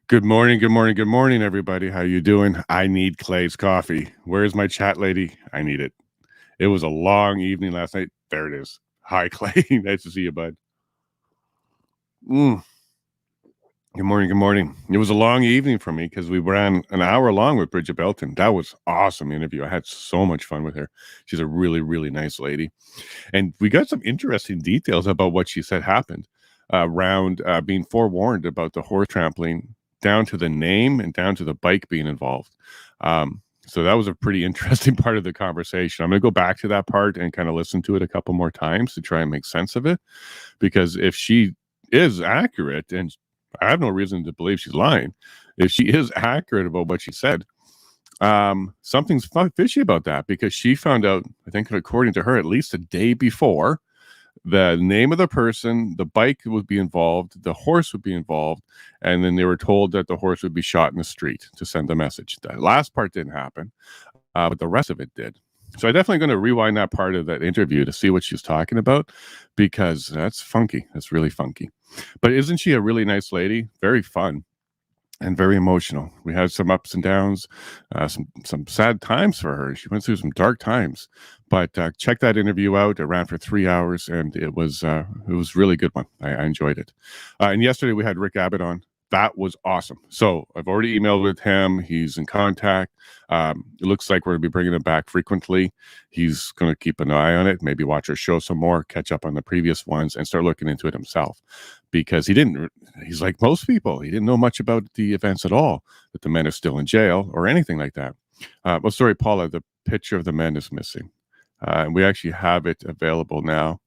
Good morning, good morning, good morning, everybody. How you doing? I need Clay's coffee. Where's my chat lady? I need it. It was a long evening last night. There it is. Hi, Clay. Nice to see you, bud. Good morning, good morning. It was a long evening for me because we ran an hour long with Bridget Belton. That was awesome interview. I had so much fun with her. She's a really, really nice lady. And we got some interesting details about what she said happened around being forewarned about the horse trampling, down to the name and down to the bike being involved. So that was a pretty interesting part of the conversation. I'm going to go back to that part and kind of listen to it a couple more times to try and make sense of it. Because if she is accurate, and I have no reason to believe she's lying, if she is accurate about what she said, something's fishy about that, because she found out, I think according to her, at least a day before, the name of the person, the bike would be involved, the horse would be involved, and then they were told that the horse would be shot in the street to send the message. That last part didn't happen, but the rest of it did. So I'm definitely going to rewind that part of that interview to see what she's talking about, because that's funky. That's really funky. But isn't she a really nice lady? Very fun and very emotional. We had some ups and downs, some sad times for her. She went through some dark times, but check that interview out. It ran for 3 hours, and it was really good one. I enjoyed it. And yesterday we had Rick Abbott on. That was awesome. So I've already emailed with him. He's in contact. It looks like we're going to be bringing him back frequently. He's going to keep an eye on it, maybe watch our show some more, catch up on the previous ones, and start looking into it himself. Because he's like most people. He didn't know much about the events at all, that the men are still in jail or anything like that. Well, sorry, Paula, the picture of the men is missing. And we actually have it available now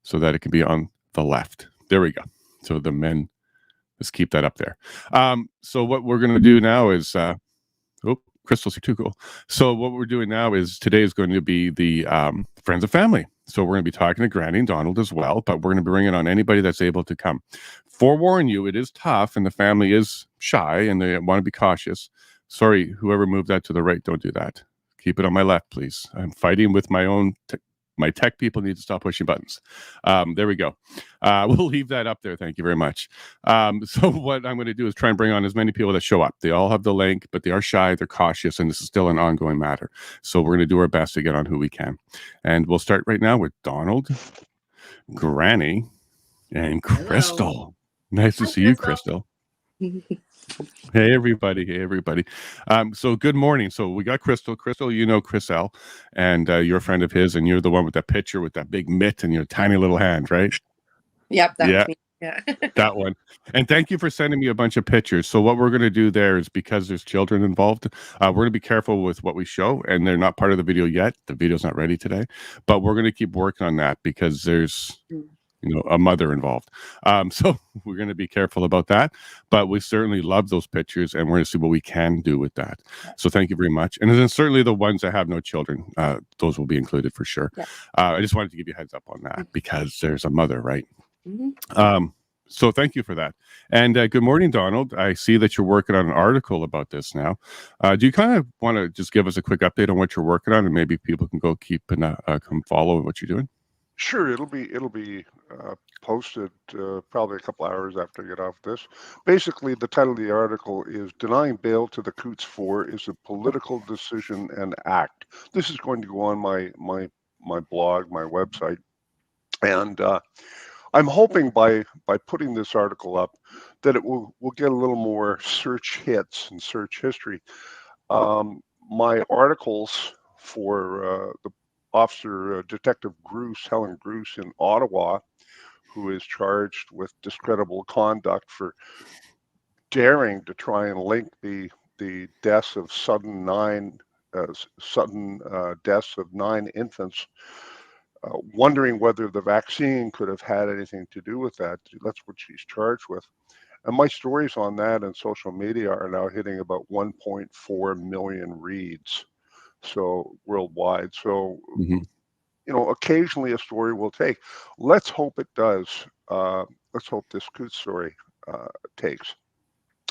so that it can be on the left. There we go. So the men, let's keep that up there. So what we're going to do now is, Chrystal's too cool. So what we're doing now is, today is going to be the friends and family. So we're going to be talking to Granny and Donald as well, but we're going to be bringing on anybody that's able to come. Forewarn you, it is tough, and the family is shy, and they want to be cautious. Sorry, whoever moved that to the right, don't do that. Keep it on my left, please. I'm fighting with my own my tech people need to stop pushing buttons. There we go. We'll leave that up there. Thank you very much. So what I'm going to do is try and bring on as many people that show up. They all have the link, but they are shy, they're cautious, and this is still an ongoing matter. So we're going to do our best to get on who we can. And we'll start right now with Donald, Granny, and Chrystal. Hello. Nice to Hi, see you, Chrystal. Hey everybody, hey everybody. So good morning. So we got Chrystal. Chrystal, you know Chrystal, and you're a friend of his, and you're the one with that picture with that big mitt and your tiny little hand, right? Yep, that Yeah, was me. Yeah. that one. And thank you for sending me a bunch of pictures. So what we're going to do there is, because there's children involved, we're going to be careful with what we show, and they're not part of the video yet. The video's not ready today, but we're going to keep working on that, because there's a mother involved. So we're going to be careful about that, but we certainly love those pictures, and we're going to see what we can do with that. So thank you very much. And then certainly the ones that have no children, those will be included for sure. Yeah. I just wanted to give you a heads up on that, because there's a mother, right? Mm-hmm. So thank you for that. And good morning, Donald. I see that you're working on an article about this now. Do you kind of want to just give us a quick update on what you're working on, and maybe people can go keep and come follow what you're doing? Sure, it'll be posted probably a couple hours after I get off this. Basically, the title of the article is "Denying Bail to the Coutts Four is a Political Decision and Act." This is going to go on my blog, my website, and I'm hoping by putting this article up that it will get a little more search hits and search history. My articles for the officer, Detective Helen Gruce in Ottawa, who is charged with discreditable conduct for daring to try and link the deaths of sudden deaths of 9 infants, wondering whether the vaccine could have had anything to do with that. That's what she's charged with. And my stories on that and social media are now hitting about 1.4 million reads, so worldwide. So occasionally a story will take. Let's hope it does. Let's hope this Coutts story takes.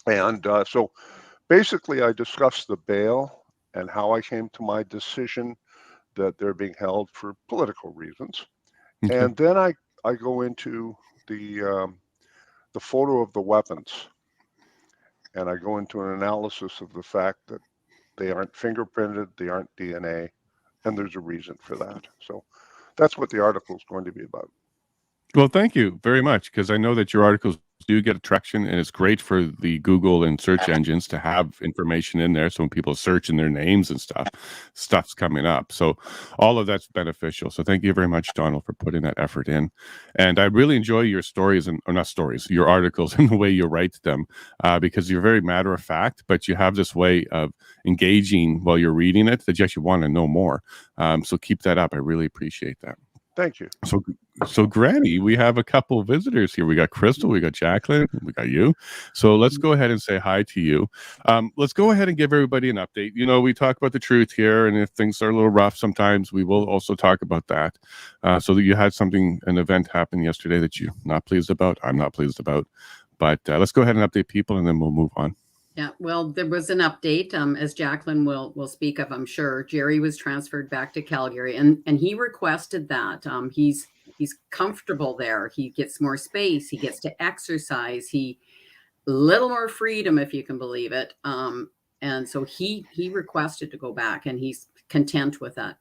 And so basically, I discussed the bail and how I came to my decision that they're being held for political reasons. Okay. And then I go into the photo of the weapons. and I go into an analysis of the fact that they aren't fingerprinted, they aren't DNA, and there's a reason for that. So that's what the article is going to be about. Well, thank you very much, because I know that your articles do get traction, and it's great for the Google and search engines to have information in there. So when people search in their names and stuff's coming up. So all of that's beneficial. So thank you very much, Donald, for putting that effort in. And I really enjoy your stories, or not stories, your articles and the way you write them, because you're very matter of fact, but you have this way of engaging while you're reading it that you actually want to know more. So keep that up. I really appreciate that. Thank you. So Granny, we have a couple of visitors here. We got Chrystal, we got Jaclyne, we got you. So let's go ahead and say hi to you. Let's go ahead and give everybody an update. You know, we talk about the truth here, and if things are a little rough sometimes, we will also talk about that. So that you had an event happen yesterday that you're not pleased about. I'm not pleased about. But let's go ahead and update people, and then we'll move on. Yeah, well, there was an update, as Jaclyne will speak of, I'm sure. Jerry was transferred back to Calgary, and he requested that. He's comfortable there. He gets more space. He gets to exercise. He little more freedom, if you can believe it. And so he requested to go back, and he's content with that.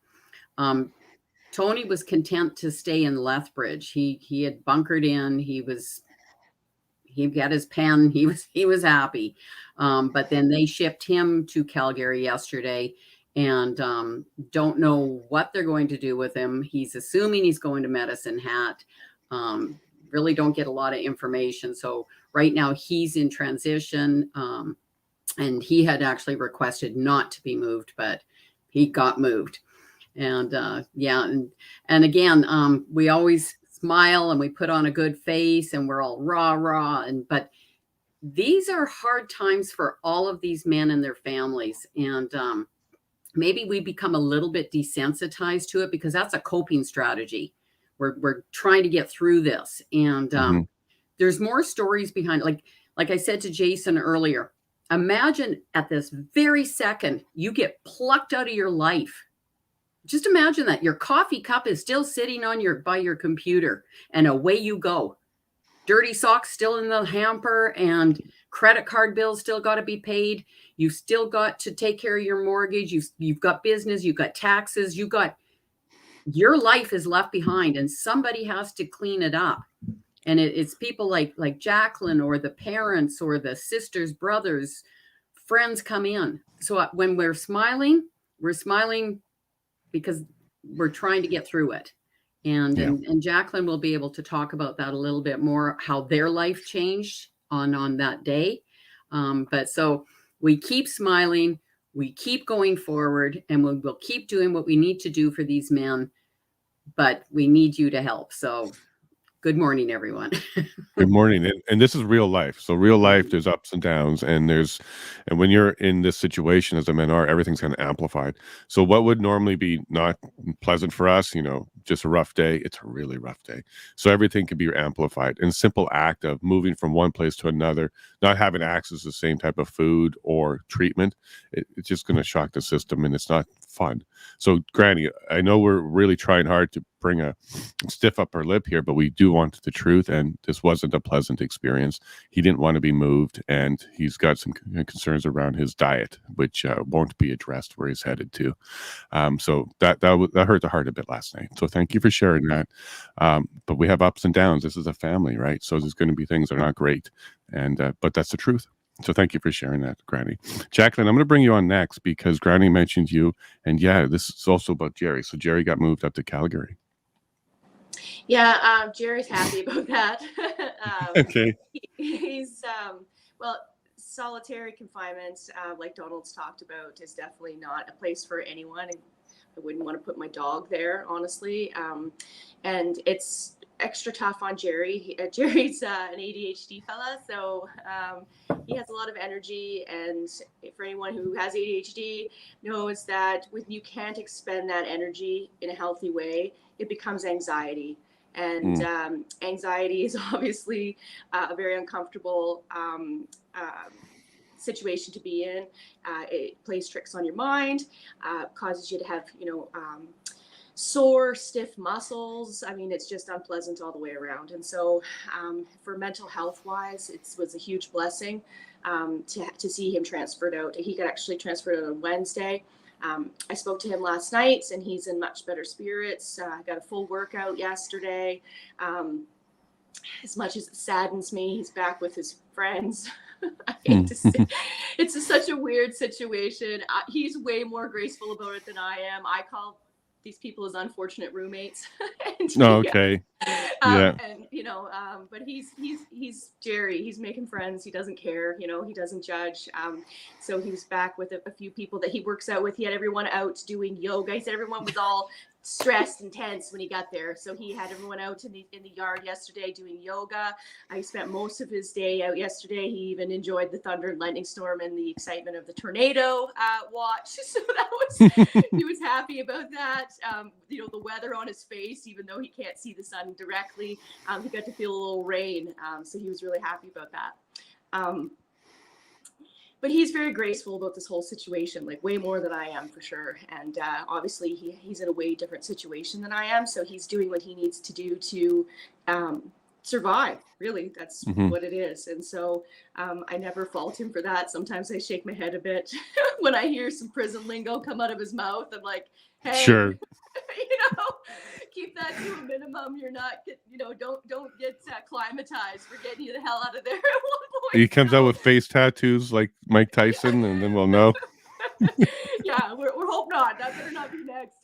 Tony was content to stay in Lethbridge. He had bunkered in. He got his pen. He was happy. But then they shipped him to Calgary yesterday, and don't know what they're going to do with him. He's assuming he's going to Medicine Hat. Really don't get a lot of information. So right now he's in transition, and he had actually requested not to be moved, but he got moved. And and again, we always smile and we put on a good face and we're all rah, but these are hard times for all of these men and their families. And maybe we become a little bit desensitized to it because that's a coping strategy. We're trying to get through this. And there's more stories behind it. Like I said to Jason earlier, imagine at this very second, you get plucked out of your life. Just imagine that your coffee cup is still sitting by your computer, and away you go. Dirty socks still in the hamper, and credit card bills still got to be paid. You've still got to take care of your mortgage. You've got business, you've got taxes, your life is left behind, and somebody has to clean it up. And it's people like Jaclyne, or the parents, or the sisters, brothers, friends come in. So when we're smiling because we're trying to get through it. And Jaclyne will be able to talk about that a little bit more, how their life changed on that day. But so we keep smiling, we keep going forward, and we'll keep doing what we need to do for these men, but we need you to help. So good morning, everyone. Good morning. And this is real life. So real life, there's ups and downs, and when you're in this situation as a men are, everything's kind of amplified. So what would normally be not pleasant for us, just a rough day, it's a really rough day. So everything can be amplified. And a simple act of moving from one place to another, not having access to the same type of food or treatment, it's just going to shock the system, and it's not fun. So Granny, I know we're really trying hard to bring a stiff upper lip here, but we do want the truth, and this wasn't a pleasant experience. He didn't want to be moved, and he's got some concerns around his diet, which won't be addressed where he's headed to. So that hurt the heart a bit last night. So thank you for sharing that. But we have ups and downs. This is a family, right? So there's going to be things that are not great, and but that's the truth. So thank you for sharing that, Granny. Jaclyne, I'm going to bring you on next because Granny mentioned you, and this is also about Jerry. So Jerry got moved up to Calgary. Yeah, Jerry's happy about that. Okay. He's solitary confinement, like Donald's talked about, is definitely not a place for anyone. I wouldn't want to put my dog there, honestly. And it's extra tough on Jerry. Jerry's an ADHD fella, so he has a lot of energy. And for anyone who has ADHD knows that when you can't expend that energy in a healthy way, it becomes anxiety. And anxiety is obviously a very uncomfortable situation to be in. It plays tricks on your mind, causes you to have, sore, stiff muscles. I mean, it's just unpleasant all the way around. And so for mental health wise, it was a huge blessing to see him transferred out. He got actually transferred out on Wednesday. I spoke to him last night and he's in much better spirits. I got a full workout yesterday. As much as it saddens me, he's back with his friends. I hate to say, it's such a weird situation. He's way more graceful about it than I am. I call these people as unfortunate roommates. And, Okay. Yeah. And but he's Jerry. He's making friends. He doesn't care. He doesn't judge. So he was back with a few people that he works out with. He had everyone out doing yoga. He said everyone was all stressed and tense when he got there. So he had everyone out in the yard yesterday doing yoga. I spent most of his day out yesterday. He even enjoyed the thunder and lightning storm and the excitement of the tornado watch. So that was, he was happy about that. The weather on his face, even though he can't see the sun directly, he got to feel a little rain. So he was really happy about that. But he's very graceful about this whole situation, like way more than I am for sure. And obviously he's in a way different situation than I am. So he's doing what he needs to do to survive. Really, that's what it is. And so I never fault him for that. Sometimes I shake my head a bit when I hear some prison lingo come out of his mouth. I'm like, hey, sure. Keep that to a minimum. You're not, don't get acclimatized. We're getting you the hell out of there at one point. He comes out with face tattoos like Mike Tyson, and then we'll know. Yeah, we're hope not. That better not be next,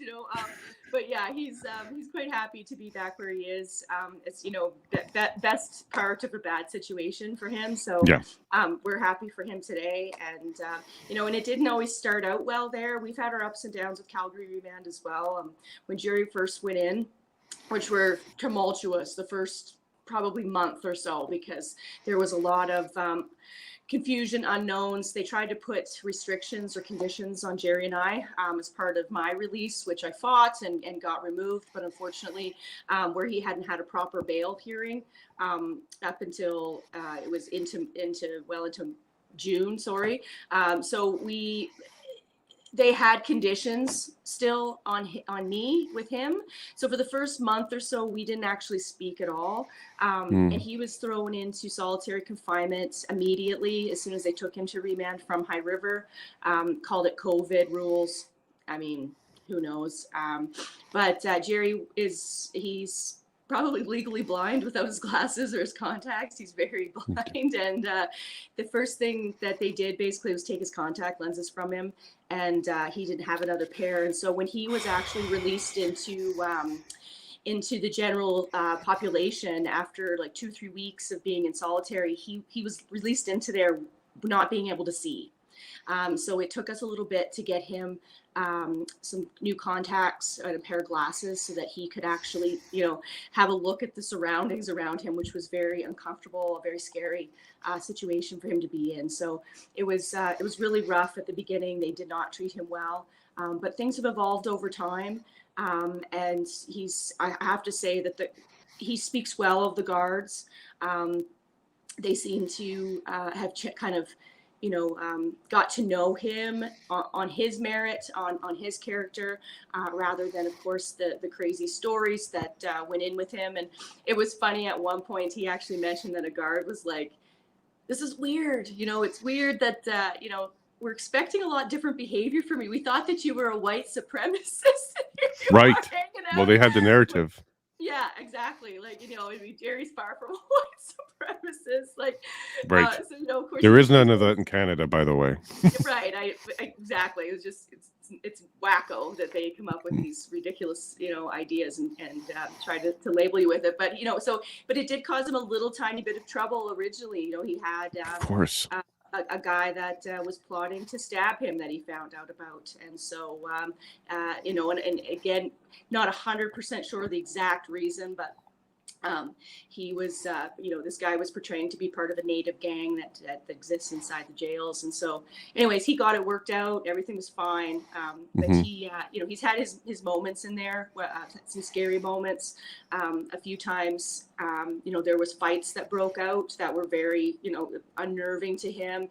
But yeah, he's quite happy to be back where he is. It's that best part of a bad situation for him. So yeah. We're happy for him today, and and it didn't always start out well there. We've had our ups and downs with Calgary Remand as well. When Jerry first went in, which were tumultuous the first probably month or so, because there was a lot of confusion, unknowns. They tried to put restrictions or conditions on Jerry and I as part of my release, which I fought and got removed. But unfortunately, where he hadn't had a proper bail hearing up until it was into June. Sorry. So they had conditions still on me with him. So for the first month or so, we didn't actually speak at all. And he was thrown into solitary confinement immediately as soon as they took him to remand from High River. Called it COVID rules. I mean, who knows? But Jerry he's probably legally blind without his glasses or his contacts. He's very blind. And the first thing that they did basically was take his contact lenses from him. And he didn't have another pair. And so when he was actually released into the general population after like 2-3 weeks of being in solitary, he was released into there not being able to see. So it took us a little bit to get him some new contacts and a pair of glasses so that he could actually, have a look at the surroundings around him, which was very uncomfortable, a very scary situation for him to be in. So it was really rough at the beginning. They did not treat him well, but things have evolved over time. And I have to say that he speaks well of the guards. They seem to have kind of, got to know him on his merit, on his character, rather than, of course, the crazy stories that went in with him. And it was funny at one point, he actually mentioned that a guard was like, this is weird. It's weird that, we're expecting a lot different behavior from you. We thought that you were a white supremacist. Right. Well, they had the narrative. Yeah, exactly. Like, Jerry's far from a white supremacist. Like, right. So, of course, there is none of that in Canada, by the way. Right. Exactly. It was just, it's wacko that they come up with these ridiculous, ideas and try to label you with it. But, but it did cause him a little tiny bit of trouble originally. He had, of course, a guy that was plotting to stab him that he found out about. And so, and again, not 100% sure the exact reason, but he was, this guy was portraying to be part of a native gang that exists inside the jails. And so anyways, he got it worked out. Everything was fine. But he, he's had his moments in there, some scary moments. A few times, there was fights that broke out that were very, unnerving to him.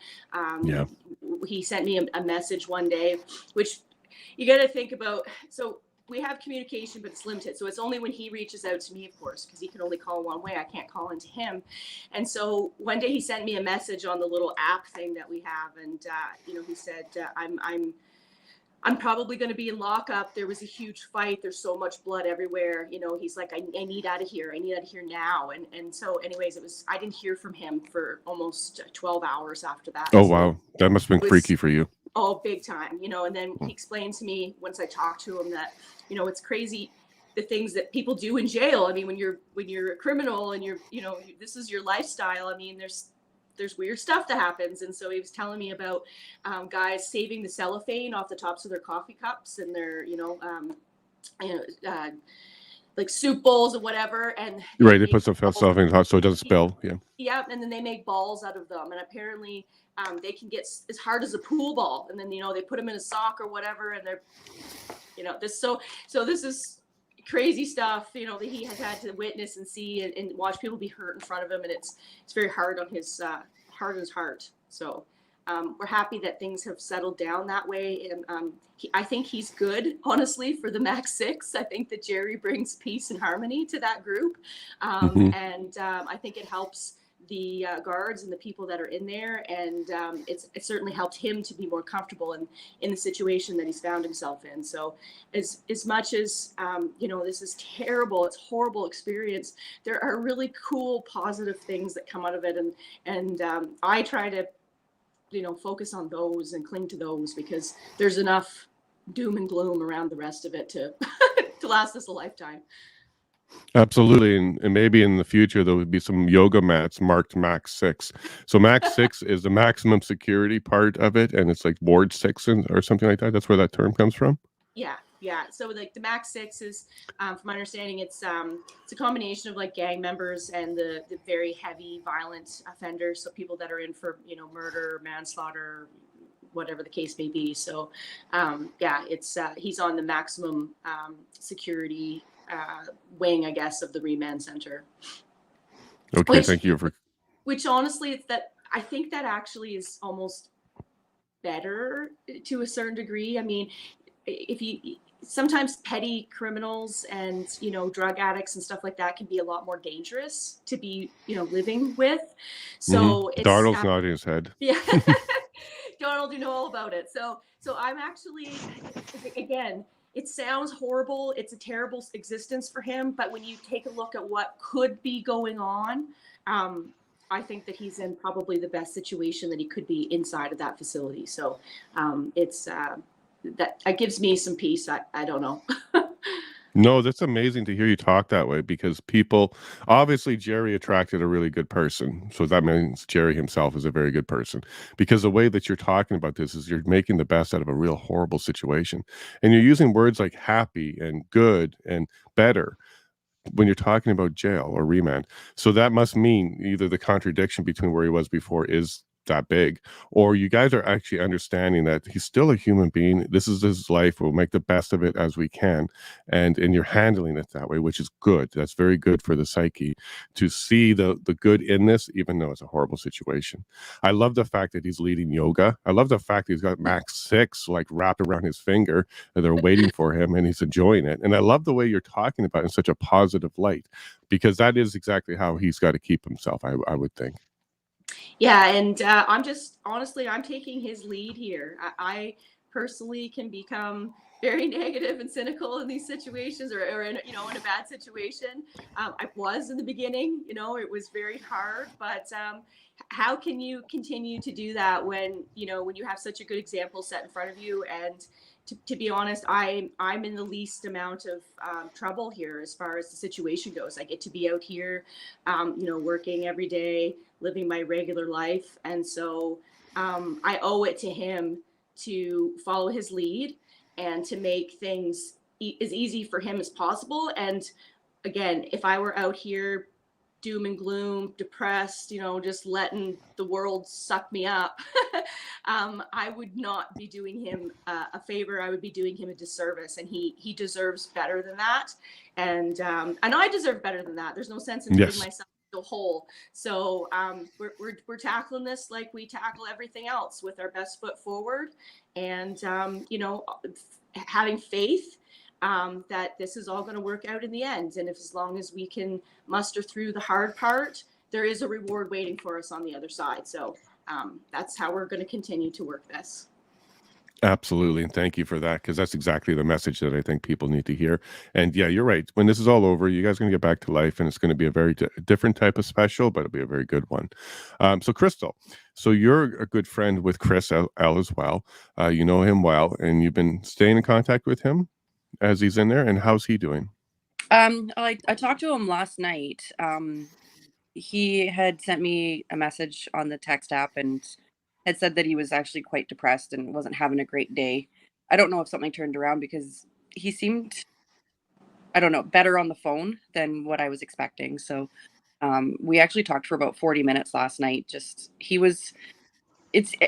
He sent me a message one day, which you got to think about. So we have communication, but it's limited. So it's only when he reaches out to me, of course, because he can only call one way. I can't call into him. And so one day he sent me a message on the little app thing that we have. And, he said, I'm probably going to be in lockup. There was a huge fight. There's so much blood everywhere. He's like, I need out of here. I need out of here now. And so anyways, I didn't hear from him for almost 12 hours after that. Oh, so wow. That must have been freaky for you. Oh, big time, and then he explained to me once I talked to him that, it's crazy the things that people do in jail. I mean, when you're a criminal and this is your lifestyle. I mean, there's weird stuff that happens. And so he was telling me about guys saving the cellophane off the tops of their coffee cups and their, like soup bowls or whatever. And right, they put some stuff in hot so it doesn't spill. Yeah. Yeah, and then they make balls out of them. And apparently they can get as hard as a pool ball. And then, they put them in a sock or whatever. And they're, this. So this is crazy stuff, that he has had to witness and see and watch people be hurt in front of him. And it's very hard on his heart. So we're happy that things have settled down that way. And I think he's good, honestly, for the Max 6. I think that Jerry brings peace and harmony to that group. And I think it helps the guards and the people that are in there. And it certainly helped him to be more comfortable in the situation that he's found himself in. So as much as, this is terrible, it's a horrible experience, there are really cool, positive things that come out of it. And I try to, focus on those and cling to those, because there's enough doom and gloom around the rest of it to to last us a lifetime. Absolutely. And maybe in the future, there would be some yoga mats marked Max 6. So Max 6 is the maximum security part of it. And it's like Ward 6 or something like that. That's where that term comes from. Yeah. So like the Max 6 is, from my understanding, it's a combination of like gang members and the very heavy violent offenders. So people that are in for, murder, manslaughter, whatever the case may be. So it's he's on the maximum security wing, I guess, of the remand center. Okay, thank you for. Which honestly, it's that I think that actually is almost better to a certain degree. I mean, if you sometimes petty criminals and drug addicts and stuff like that can be a lot more dangerous to be living with. So it's Darnold's nodding his head. Yeah. Donald, you know all about it. So I'm actually, again, it sounds horrible. It's a terrible existence for him. But when you take a look at what could be going on, I think that he's in probably the best situation that he could be inside of that facility. So it's that gives me some peace. I don't know. No, that's amazing to hear you talk that way, because people, obviously Jerry attracted a really good person. So that means Jerry himself is a very good person, because the way that you're talking about this is you're making the best out of a real horrible situation. And you're using words like happy and good and better when you're talking about jail or remand. So that must mean either the contradiction between where he was before is that big, or you guys are actually understanding that he's still a human being. This is his life. We'll make the best of it as we can. And you're handling it that way, which is good. That's very good for the psyche to see the good in this, even though it's a horrible situation. I love the fact that he's leading yoga. I love the fact that he's got Max 6 like wrapped around his finger and they're waiting for him and he's enjoying it. And I love the way you're talking about it in such a positive light, because that is exactly how he's got to keep himself, I would think. Yeah, and I'm just, honestly, I'm taking his lead here. I personally can become very negative and cynical in these situations, or in a bad situation. I was in the beginning, it was very hard, but how can you continue to do that when you have such a good example set in front of you? And to be honest, I'm in the least amount of trouble here as far as the situation goes. I get to be out here, working every day, living my regular life. And so I owe it to him to follow his lead and to make things as easy for him as possible. And again, if I were out here doom and gloom, depressed, just letting the world suck me up, I would not be doing him a favor. I would be doing him a disservice, and he deserves better than that. And I deserve better than that. There's no sense in putting myself into a hole. So we're tackling this like we tackle everything else, with our best foot forward, and having faith that this is all going to work out in the end. And if as long as we can muster through the hard part, there is a reward waiting for us on the other side. So that's how we're going to continue to work this. Absolutely. And thank you for that, because that's exactly the message that I think people need to hear. And yeah, you're right. When this is all over, you guys are going to get back to life, and it's going to be a very different type of special, but it'll be a very good one. So Chrystal, so you're a good friend with Chris L as well. You know him well, and you've been staying in contact with him as he's in there. And how's he doing? I talked to him last night. He had sent me a message on the text app and had said that he was actually quite depressed and wasn't having a great day. I don't know if something turned around, because he seemed, I don't know, better on the phone than what I was expecting. So we actually talked for about 40 minutes last night.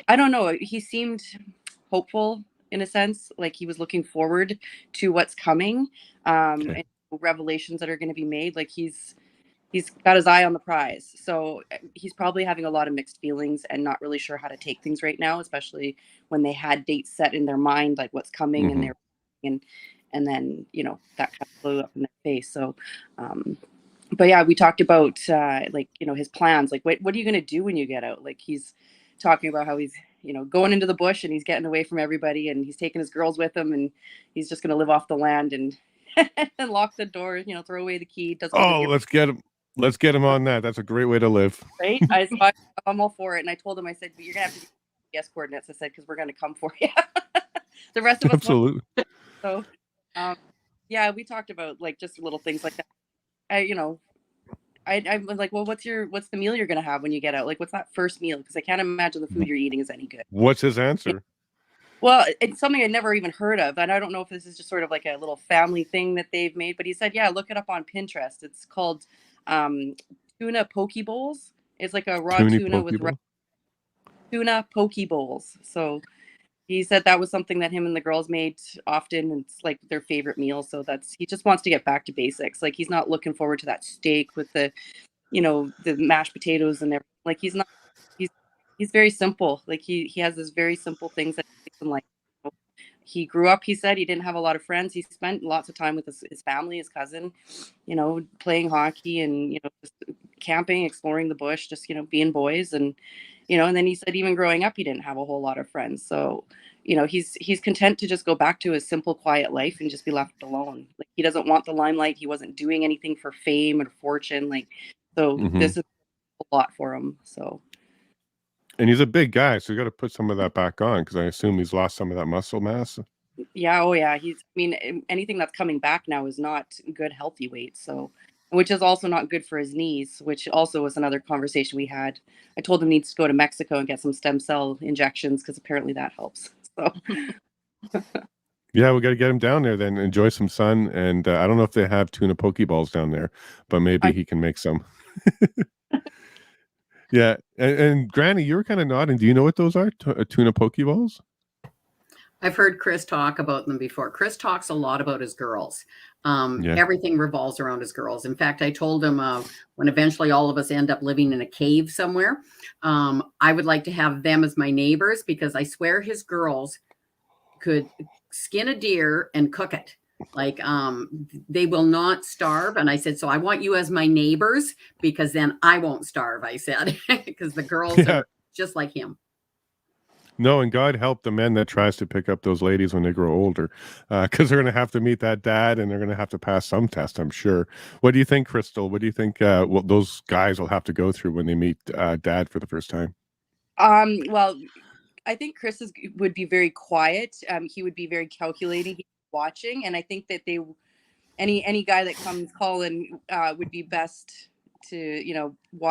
I don't know, he seemed hopeful in a sense, like he was looking forward to what's coming, Okay. and revelations that are going to be made. Like he's got his eye on the prize. So he's probably having a lot of mixed feelings and not really sure how to take things right now, especially when they had dates set in their mind, like what's coming, and and then, that kind of blew up in their face. So, but yeah, we talked about, his plans, like, what are you going to do when you get out? Like he's talking about how he's, going into the bush and he's getting away from everybody, and he's taking his girls with him, and he's just going to live off the land and and lock the door, throw away the key. Doesn't want to Oh, hear. let's get him on that. That's a great way to live. Right? I'm all for it. And I told him, I said, but you're going to have to give me GPS coordinates. I said, because we're going to come for you. The rest of us won't. Absolutely. So, yeah, we talked about like just little things like that. I was like, well, what's the meal you're going to have when you get out? Like, what's that first meal? Because I can't imagine the food you're eating is any good. What's his answer? Well, it's something I'd never even heard of. And I don't know if this is just sort of like a little family thing that they've made, but he said, yeah, look it up on Pinterest. It's called tuna poke bowls. It's like a raw tuna with tuna poke bowls. So he said that was something that him and the girls made often. And it's like their favorite meal. So he just wants to get back to basics. Like he's not looking forward to that steak with the, the mashed potatoes and everything. Like he's not, he's very simple. Like he has this very simple things that he makes him like. He grew up, he said he didn't have a lot of friends. He spent lots of time with his family, his cousin, playing hockey and, just camping, exploring the bush, just, being boys. And, and then he said even growing up, he didn't have a whole lot of friends. So, he's content to just go back to his simple, quiet life and just be left alone. Like he doesn't want the limelight. He wasn't doing anything for fame or fortune. Like, so this is a lot for him. So. And he's a big guy, so you got to put some of that back on, because I assume he's lost some of that muscle mass. Yeah, oh yeah. Anything that's coming back now is not good healthy weight. So, which is also not good for his knees, which also was another conversation we had. I told him he needs to go to Mexico and get some stem cell injections, because apparently that helps. So. Yeah, we got to get him down there then, enjoy some sun. And I don't know if they have tuna poke balls down there, but maybe he can make some. Yeah, and Granny, you were kind of nodding. Do you know what those are? Tuna poke balls? I've heard Chris talk about them before. Chris talks a lot about his girls. Everything revolves around his girls. In fact, I told him when eventually all of us end up living in a cave somewhere, I would like to have them as my neighbors, because I swear his girls could skin a deer and cook it. Like they will not starve. And I said, so I want you as my neighbors, because then I won't starve, I said, because the girls are just like him. No, and God help the men that tries to pick up those ladies when they grow older, because they're going to have to meet that dad, and they're going to have to pass some test, I'm sure. What do you think, Chrystal? What do you think those guys will have to go through when they meet dad for the first time? Well, I think Chris would be very quiet. He would be very calculating. He'd be watching, and I think that any guy that comes calling would be best to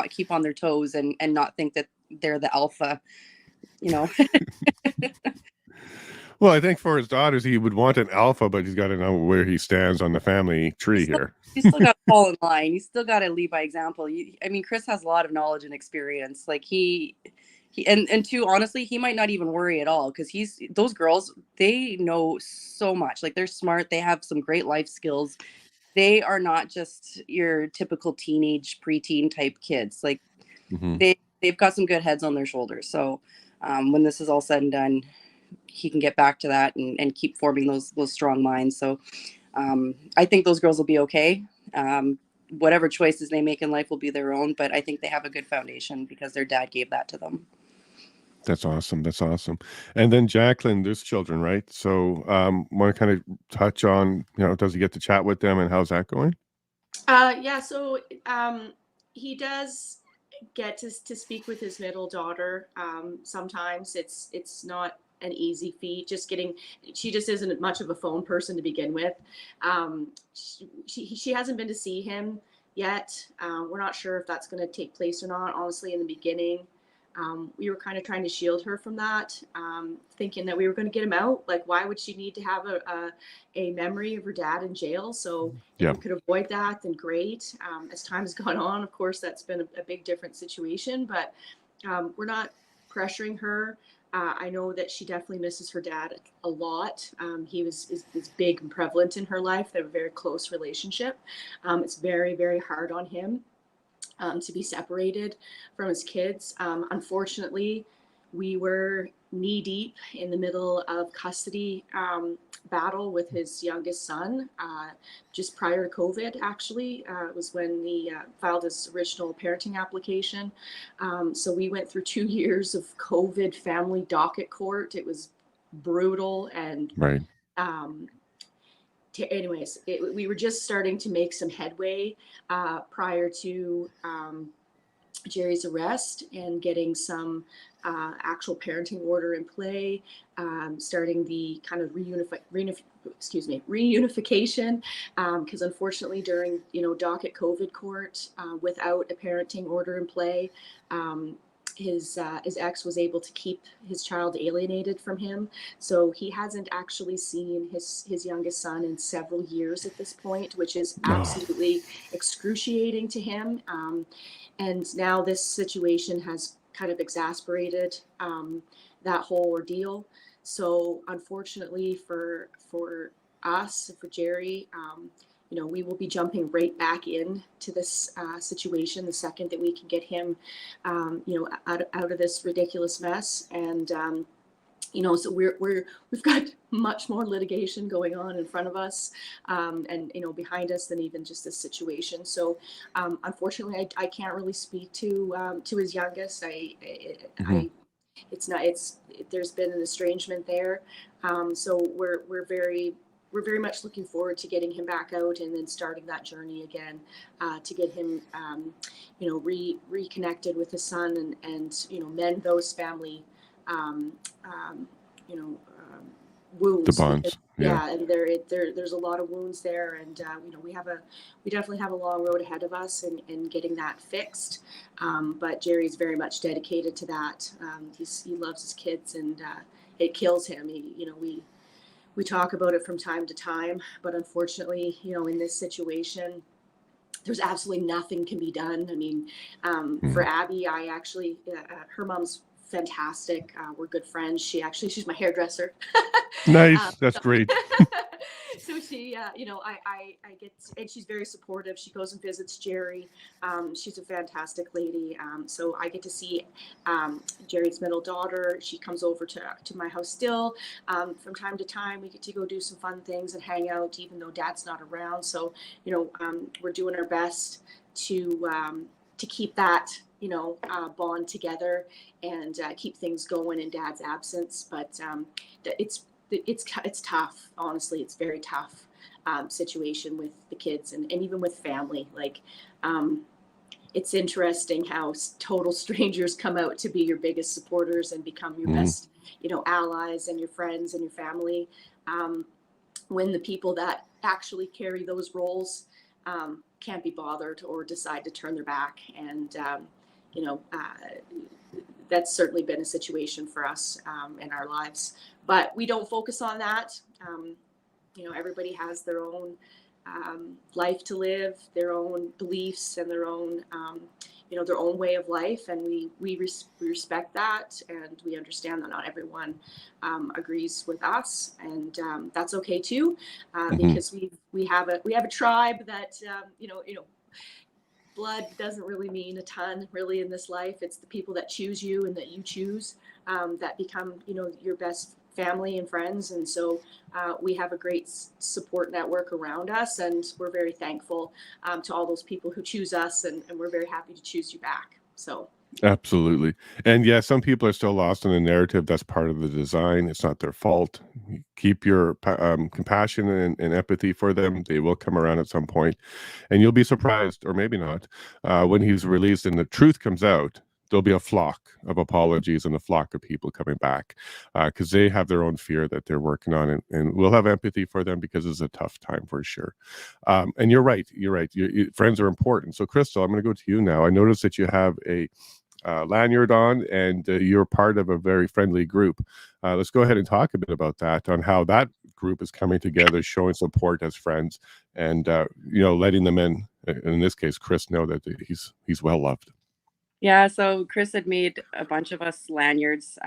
keep on their toes and not think that they're the alpha. Well, I think for his daughters, he would want an alpha, but he's got to know where he stands on the family tree here. He's still got to fall in line. He's still got to lead by example. Chris has a lot of knowledge and experience. Like he and too, honestly, he might not even worry at all, because those girls, they know so much. Like they're smart. They have some great life skills. They are not just your typical teenage, preteen type kids. Like they've got some good heads on their shoulders. So when this is all said and done, he can get back to that and keep forming those strong minds. So I think those girls will be okay. Whatever choices they make in life will be their own, but I think they have a good foundation because their dad gave that to them. That's awesome. That's awesome. And then Jaclyne, there's children, right? So want to kind of touch on, does he get to chat with them and how's that going? Yeah, so he does get to speak with his middle daughter. Sometimes it's not an easy feat. She just isn't much of a phone person to begin with. She hasn't been to see him yet. We're not sure if that's going to take place or not. Honestly, in the beginning, we were kind of trying to shield her from that, thinking that we were going to get him out. Like, why would she need to have a memory of her dad in jail? So if we could avoid that, then great. As time has gone on, of course, that's been a big different situation, but we're not pressuring her. I know that she definitely misses her dad a lot. He is big and prevalent in her life. They have a very close relationship. It's very, very hard on him to be separated from his kids. Unfortunately, we were knee deep in the middle of custody battle with his youngest son just prior to COVID. Actually, it was when he filed his original parenting application. So we went through 2 years of COVID family docket court. It was brutal and right. Anyways, we were just starting to make some headway prior to Jerry's arrest and getting some actual parenting order in play, starting the kind of reunification, because unfortunately during docket COVID court, without a parenting order in play, his ex was able to keep his child alienated from him. So he hasn't actually seen his youngest son in several years at this point, which is absolutely excruciating to him. And now this situation has kind of exasperated that whole ordeal. So unfortunately for us, for Jerry, we will be jumping right back into this situation the second that we can get him, out of this ridiculous mess. And so we've got much more litigation going on in front of us, and behind us than even just this situation. So unfortunately, I can't really speak to his youngest. There's been an estrangement there. So we're very much looking forward to getting him back out and then starting that journey again, to get him, reconnected with his son and mend those family, wounds. The bonds. And there's a lot of wounds there, and we definitely have a long road ahead of us in getting that fixed. But Jerry's very much dedicated to that. He loves his kids, and it kills him. We talk about it from time to time, but unfortunately, in this situation, there's absolutely nothing can be done. I mean, for Abby, I actually, her mom's fantastic. We're good friends. She's my hairdresser. Nice. That's great. So she, I get, and she's very supportive. She goes and visits Jerry. She's a fantastic lady. So I get to see Jerry's middle daughter. She comes over to my house still. From time to time, we get to go do some fun things and hang out, even though Dad's not around. So, we're doing our best to keep that, bond together and keep things going in Dad's absence. But it's tough. Honestly, it's very tough situation with the kids and even with family. Like, it's interesting how total strangers come out to be your biggest supporters and become your best, allies and your friends and your family. When the people that actually carry those roles can't be bothered or decide to turn their back. And, that's certainly been a situation for us in our lives, but we don't focus on that. Everybody has their own life to live, their own beliefs and their own, their own way of life. And we respect that. And we understand that not everyone agrees with us, and that's okay too, because we have a tribe that, blood doesn't really mean a ton really in this life. It's the people that choose you and that you choose that become, your best family and friends. And so we have a great support network around us, and we're very thankful to all those people who choose us, and we're very happy to choose you back. So. Absolutely. And yeah, some people are still lost in the narrative. That's part of the design. It's not their fault. Keep your compassion and empathy for them. They will come around at some point, and you'll be surprised, or maybe not, when he's released and the truth comes out. There'll be a flock of apologies and a flock of people coming back because they have their own fear that they're working on, and we'll have empathy for them because it's a tough time for sure. And you're right. You're right. Friends are important. So, Chrystal, I'm going to go to you now. I noticed that you have a lanyard on, and you're part of a very friendly group. Let's go ahead and talk a bit about that, on how that group is coming together, showing support as friends, and letting them in this case, Chris, know that he's well loved. Yeah, so Chris had made a bunch of us lanyards,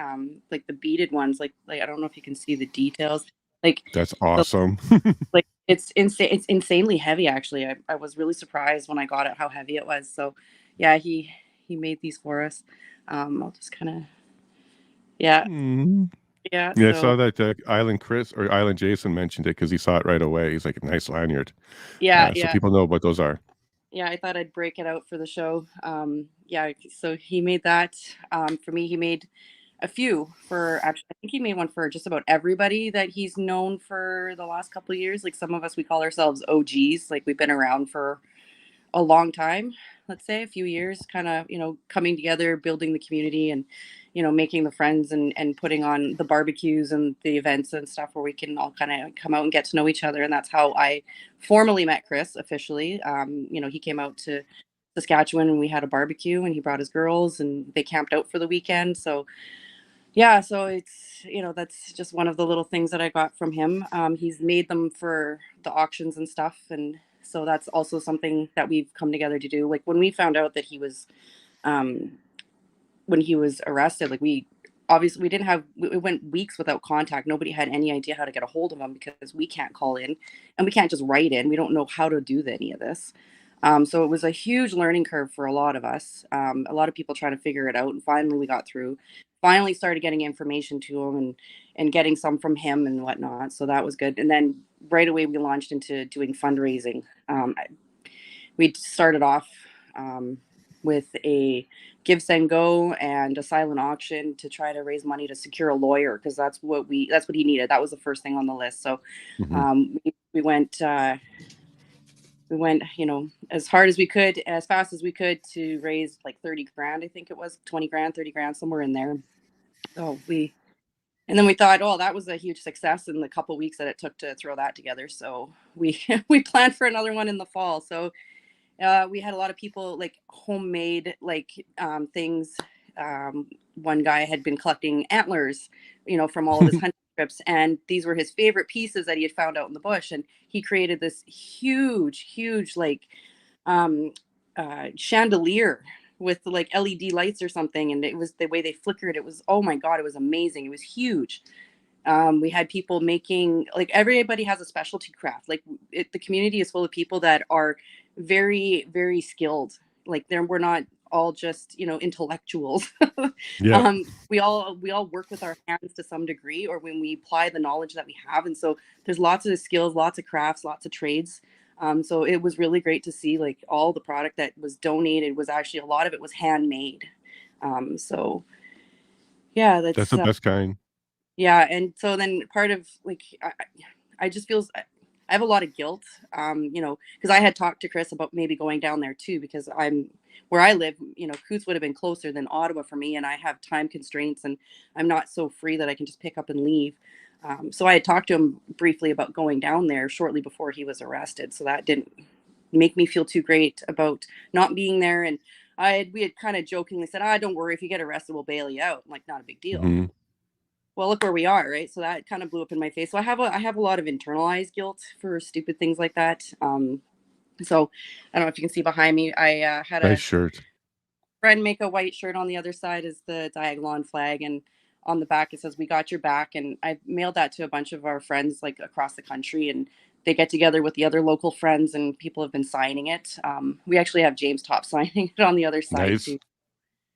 like the beaded ones, like I don't know if you can see the details. Like That's so, awesome. like it's insane. It's insanely heavy, actually. I was really surprised when I got it how heavy it was. So yeah, he made these for us. I'll just kind of yeah. Yeah, Yeah, I so saw that Island Chris or Island Jason mentioned it because he saw it right away. He's like, a nice lanyard. yeah, So yeah. people know what those are. Yeah, I thought I'd break it out for the show. Yeah, so he made that. For me, he made a few for, actually, I think he made one for just about everybody that he's known for the last couple of years. Like some of us, we call ourselves OGs. Like we've been around for a long time, let's say a few years, kind of, coming together, building the community, and, making the friends, and putting on the barbecues and the events and stuff where we can all kind of come out and get to know each other. And that's how I formally met Chris officially. He came out to Saskatchewan and we had a barbecue, and he brought his girls and they camped out for the weekend. So yeah, so it's, that's just one of the little things that I got from him. He's made them for the auctions and stuff. And so that's also something that we've come together to do. Like when we found out that he was, when he was arrested, like we didn't have, we went weeks without contact. Nobody had any idea how to get a hold of him because we can't call in and we can't just write in. We don't know how to do any of this. So it was a huge learning curve for a lot of us. A lot of people trying to figure it out. And finally we got through, finally started getting information to him, and getting some from him and whatnot. So that was good. And then right away we launched into doing fundraising. We started off with a give, send, go and a silent auction to try to raise money to secure a lawyer, because that's what he needed. That was the first thing on the list. So we went as hard as we could, as fast as we could, to raise like 30 grand. I think it was 20 grand, 30 grand, somewhere in there. So and then we thought, oh, that was a huge success in the couple weeks that it took to throw that together. So we planned for another one in the fall. So we had a lot of people, like homemade, things. One guy had been collecting antlers, from all of his hunting trips, and these were his favorite pieces that he had found out in the bush. And he created this huge, chandelier with like LED lights or something, and it was the way they flickered. It was, oh my god, it was amazing. It was huge. We had people making, like, everybody has a specialty craft. Like the community is full of people that are very, very skilled. Like we're not all just, intellectuals. Yeah. We all work with our hands to some degree, or when we apply the knowledge that we have. And so there's lots of skills, lots of crafts, lots of trades. So it was really great to see, like, all the product that was donated was actually, a lot of it was handmade. So yeah, That's the best kind. yeah. And so then part of, like, I just feels I have a lot of guilt, because I had talked to Chris about maybe going down there too, because where I live, Coutts would have been closer than Ottawa for me, and I have time constraints, and I'm not so free that I can just pick up and leave. So I had talked to him briefly about going down there shortly before he was arrested. So that didn't make me feel too great about not being there. And we had kind of jokingly said, don't worry, if you get arrested, we'll bail you out. I'm like, not a big deal. Well, look where we are, right? So that kind of blew up in my face. So I have a lot of internalized guilt for stupid things like that. So I don't know if you can see behind me. I had Nice a shirt. friend make a white shirt. On the other side is the Diagolon flag, and on the back it says, "We got your back." And I mailed that to a bunch of our friends, like, across the country, and they get together with the other local friends, and people have been signing it. We actually have James Top signing it on the other side Nice. too.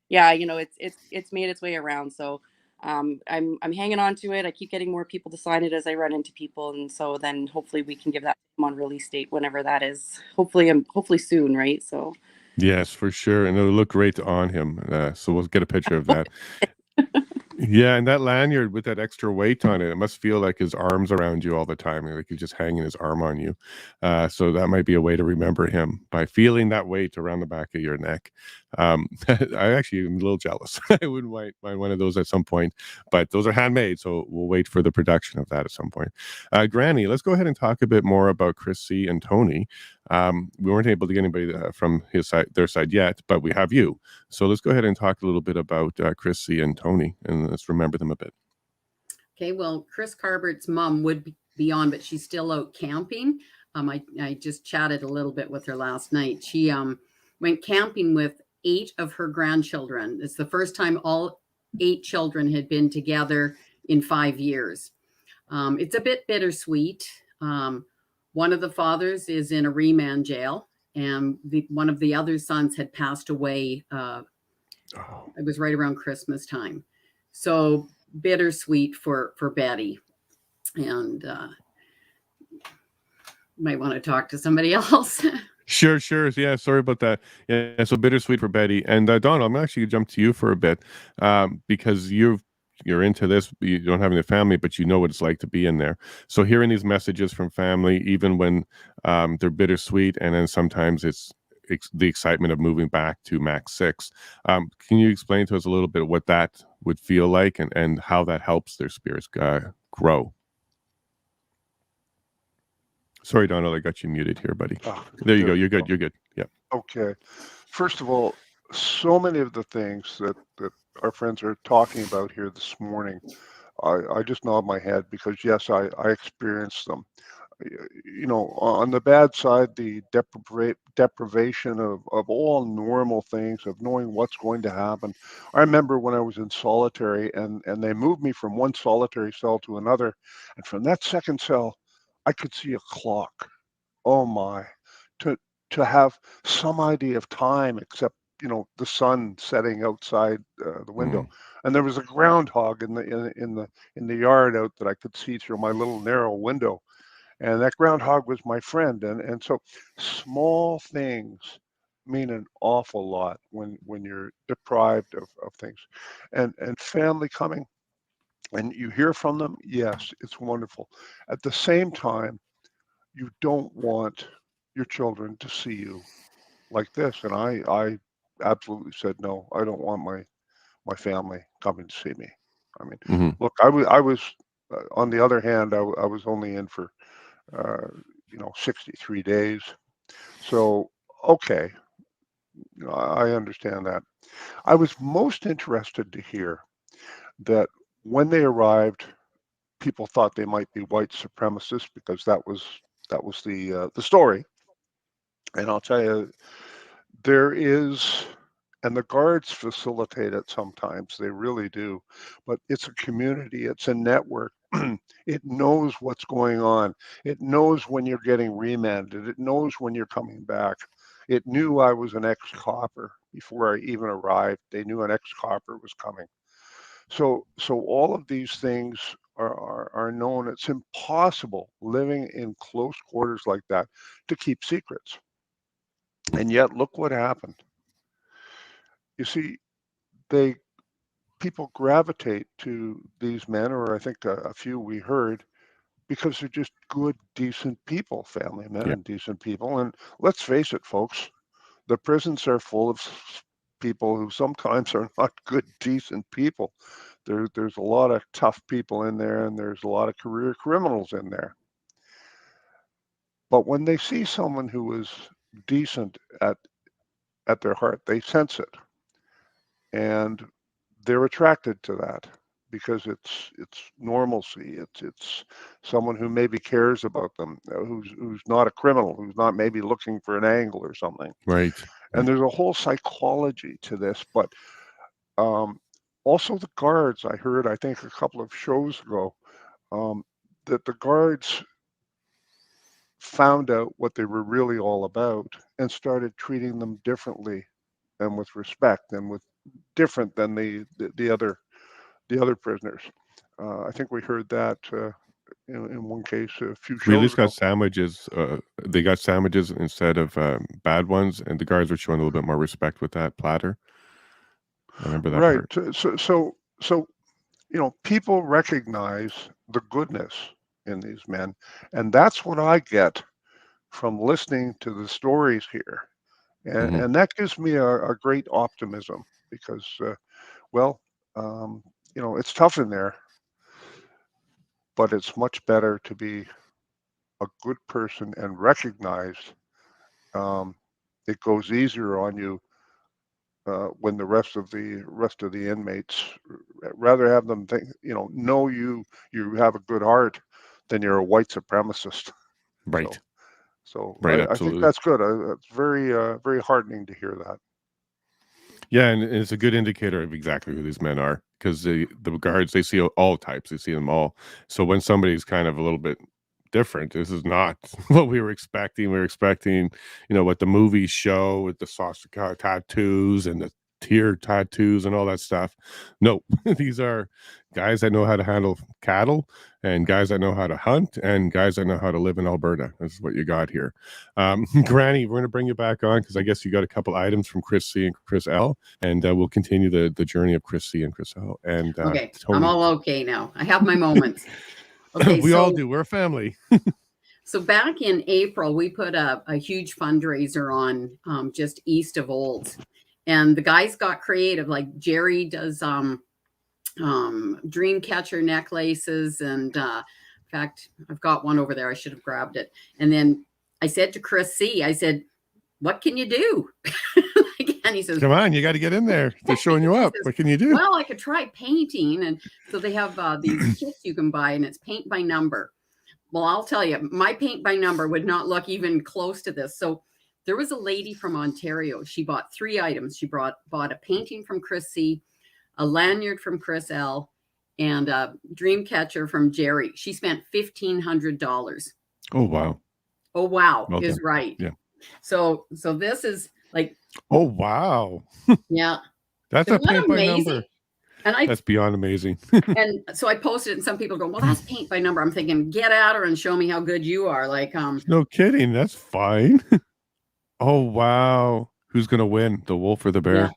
Yeah, it's made its way around. So I'm hanging on to it. I keep getting more people to sign it as I run into people, and so then hopefully we can give that on release date whenever that is. Hopefully soon, right? So Yes, for sure, and it'll look great on him. So we'll get a picture of that. Yeah, and that lanyard with that extra weight on it, it must feel like his arm's around you all the time, like he's just hanging his arm on you. So that might be a way to remember him by feeling that weight around the back of your neck. I actually am a little jealous. I wouldn't mind one of those at some point, but those are handmade, so we'll wait for the production of that at some point. Granny, let's go ahead and talk a bit more about Chrissy and Tony. We weren't able to get anybody from their side yet, but we have you. So let's go ahead and talk a little bit about Chrissy and Tony, and let's remember them a bit. Okay, well, Chris Carbert's mom would be on, but she's still out camping. I just chatted a little bit with her last night. She went camping with 8 of her grandchildren. It's the first time all 8 children had been together in 5 years. It's a bit bittersweet. One of the fathers is in a remand jail, and one of the other sons had passed away. It was right around Christmas time. So bittersweet for Betty. And might want to talk to somebody else. Sure. Yeah, sorry about that. Yeah, so bittersweet for Betty. And Don, I'm actually going to jump to you for a bit because you're into this. You don't have any family, but you know what it's like to be in there. So hearing these messages from family, even when they're bittersweet, and then sometimes it's the excitement of moving back to Max 6. Can you explain to us a little bit what that would feel like and how that helps their spirits grow? Sorry, Donald, I got you muted here, buddy. There you go. You're good. Yeah. Okay. First of all, so many of the things that our friends are talking about here this morning, I just nod my head because, yes, I experienced them. You know, on the bad side, the deprivation of all normal things, of knowing what's going to happen. I remember when I was in solitary and they moved me from one solitary cell to another. And from that second cell, I could see a clock. Oh my, to have some idea of time, except, you know, the sun setting outside the window. And there was a groundhog in the yard out that I could see through my little narrow window. And that groundhog was my friend. And so small things mean an awful lot when you're deprived of things. And family coming and you hear from them, yes, it's wonderful. At the same time, you don't want your children to see you like this. And I absolutely said, no, I don't want my family coming to see me. I mean, look, I was on the other hand, I was only in for 63 days. So, okay, I understand that. I was most interested to hear that when they arrived, people thought they might be white supremacists because that was the story. And I'll tell you, there is, and the guards facilitate it sometimes. They really do. But it's a community. It's a network. It knows what's going on. It knows when you're getting remanded. It knows when you're coming back. It knew I was an ex-copper before I even arrived. They knew an ex-copper was coming. So all of these things are known. It's impossible living in close quarters like that to keep secrets. And yet, look what happened. You see, people gravitate to these men, or I think a few we heard, because they're just good, decent people, family men and decent people. And let's face it, folks, the prisons are full of people who sometimes are not good, decent people. There's a lot of tough people in there, and there's a lot of career criminals in there. But when they see someone who is decent at their heart, they sense it, and they're attracted to that because it's normalcy. It's someone who maybe cares about them, who's not a criminal, who's not maybe looking for an angle or something. Right. And there's a whole psychology to this, but also the guards. I heard, I think a couple of shows ago, that the guards found out what they were really all about and started treating them differently and with respect and with different than the other the other prisoners. I think we heard that in one case a few We at shows least got ago. sandwiches. They got sandwiches instead of bad ones, and the guards were showing a little bit more respect with that platter. I remember that Right. part. So people recognize the goodness in these men, and that's what I get from listening to the stories here, and that gives me a great optimism because, well, it's tough in there, but it's much better to be a good person and recognized. It goes easier on you when the rest of the inmates rather have them think, know you have a good heart than you're a white supremacist. Right. So Right. I think Absolutely. that's good. It's very very heartening to hear that. Yeah, and it's a good indicator of exactly who these men are, because the guards, they see all types, they see them all. So when somebody's kind of a little bit different, this is not what we were expecting. We were expecting, what the movies show with the swastika tattoos and the tear tattoos and all that stuff. No, these are guys that know how to handle cattle, and guys that know how to hunt, and guys that know how to live in Alberta. This is what you got here. Granny, we're going to bring you back on because I guess you got a couple items from Chris C and Chris L, and we'll continue the journey of Chris C and Chris L. And Okay, Tony. I'm all okay now. I have my moments. Okay, we all do. We're a family. So back in April, we put a huge fundraiser on just east of Olds, and the guys got creative. Like Jerry does dream catcher necklaces, and in fact, I've got one over there. I should have grabbed it. And then I said to Chris C, I said, "What can you do?" And he says, "Come on, you got to get in there. They're showing you up. What can you do?" Well, I could try painting, and so they have these kits you can buy, and it's paint by number. Well, I'll tell you, my paint by number would not look even close to this. So there was a lady from Ontario. She bought 3 items. She bought a painting from Chris C, a lanyard from Chris L, and a dream catcher from Jerry. She spent $1,500. Oh, wow. Oh, wow, Well is done. right. Yeah. So this is like, oh, wow. Yeah. That's a paint by number. And that's beyond amazing. And so I posted it, and some people go, "Well, that's paint by number." I'm thinking, get at her and show me how good you are. Like, no kidding. That's fine. Oh, wow. Who's gonna win, the wolf or the bear? Yeah.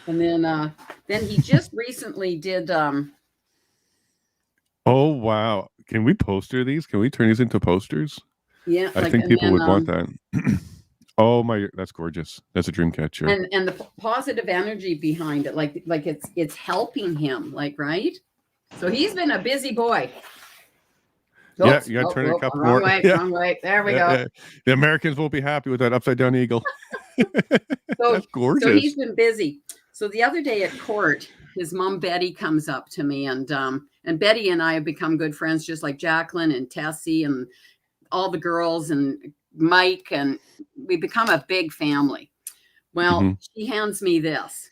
And then he just recently did. Oh, wow. Can we poster these? Can we turn these into posters? Yeah, I think people would want that. Oh my, that's gorgeous. That's a dream catcher. And the positive energy behind it, like it's helping him, like, right? So he's been a busy boy. Oops, you gotta turn it a couple wrong more. Way, yeah. Wrong way. There we go. Yeah. The Americans won't be happy with that upside down eagle. That's gorgeous. So he's been busy. So the other day at court, his mom Betty comes up to me, and Betty and I have become good friends, just like Jaclyne and Tessie and all the girls and Mike, and we become a big family. Well, she hands me this.